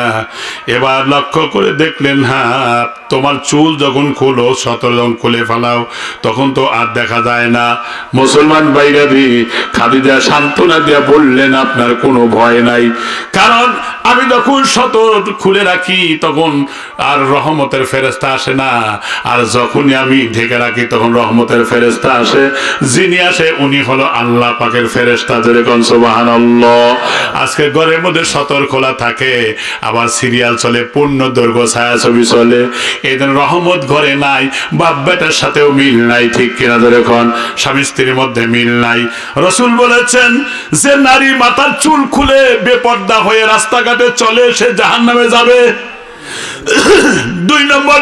এবার লক্ষ্য করে দেখলেন, হ্যাঁ তোমার চুল যখন খোলো, সতর যখন খুলে ফেলাও, তখন তো আর দেখা যায় না। মুসলমান ভাইরাদি, খাদিজা সান্ত্বনা দিয়া বললেন, আপনার কোনো ভয় নাই, কারণ আমি যখন সতর খুলে রাখি তখন আর রহমতের ফেরেশতা আসে না, আর যখনই আমি ঢেকে রাখি তখন রহমতের ফেরেশতা আসে। যিনি আসে উনি হলো আল্লাহ পাকের ফেরেশতা। যেরকম সুবহানাল্লাহ। আজকে ঘরের মধ্যে সতর খোলা থাকে, আবার সিরিয়াল চলে, পূর্ণ দৈর্ঘ্য ছায়াছবি চলে। এই জন্য রহমত ঘরে নাই, বাপ বেটার সাথেও মিল নাই, ঠিক কিনা? যেরকম স্বামী স্ত্রীর মধ্যে মিল নাই। রাসূল বলেছেন, যে নারী মাথার চুল খুলে বেপর্দা হয়ে রাস্তাঘাটে চলে, সে জাহান্নামে যাবে। 2 নম্বর,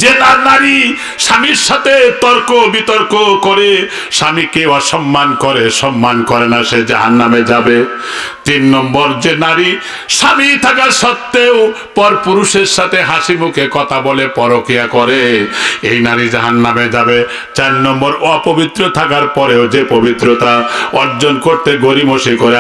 যে নারী স্বামীর সাথে তর্ক বিতর্ক করে, স্বামীকে অসম্মান করে, সম্মান করে না, সে জাহান্নামে যাবে। 3 নম্বর, যে নারী স্বামী থাকা সত্ত্বেও পর পুরুষের সাথে হাসি মুখে কথা বলে, পরকিয়া করে, এই নারী জাহান্নামে যাবে। 4 নম্বর, অপবিত্র থাকার পরেও যে পবিত্রতা অর্জন করতে গড়িমসি করে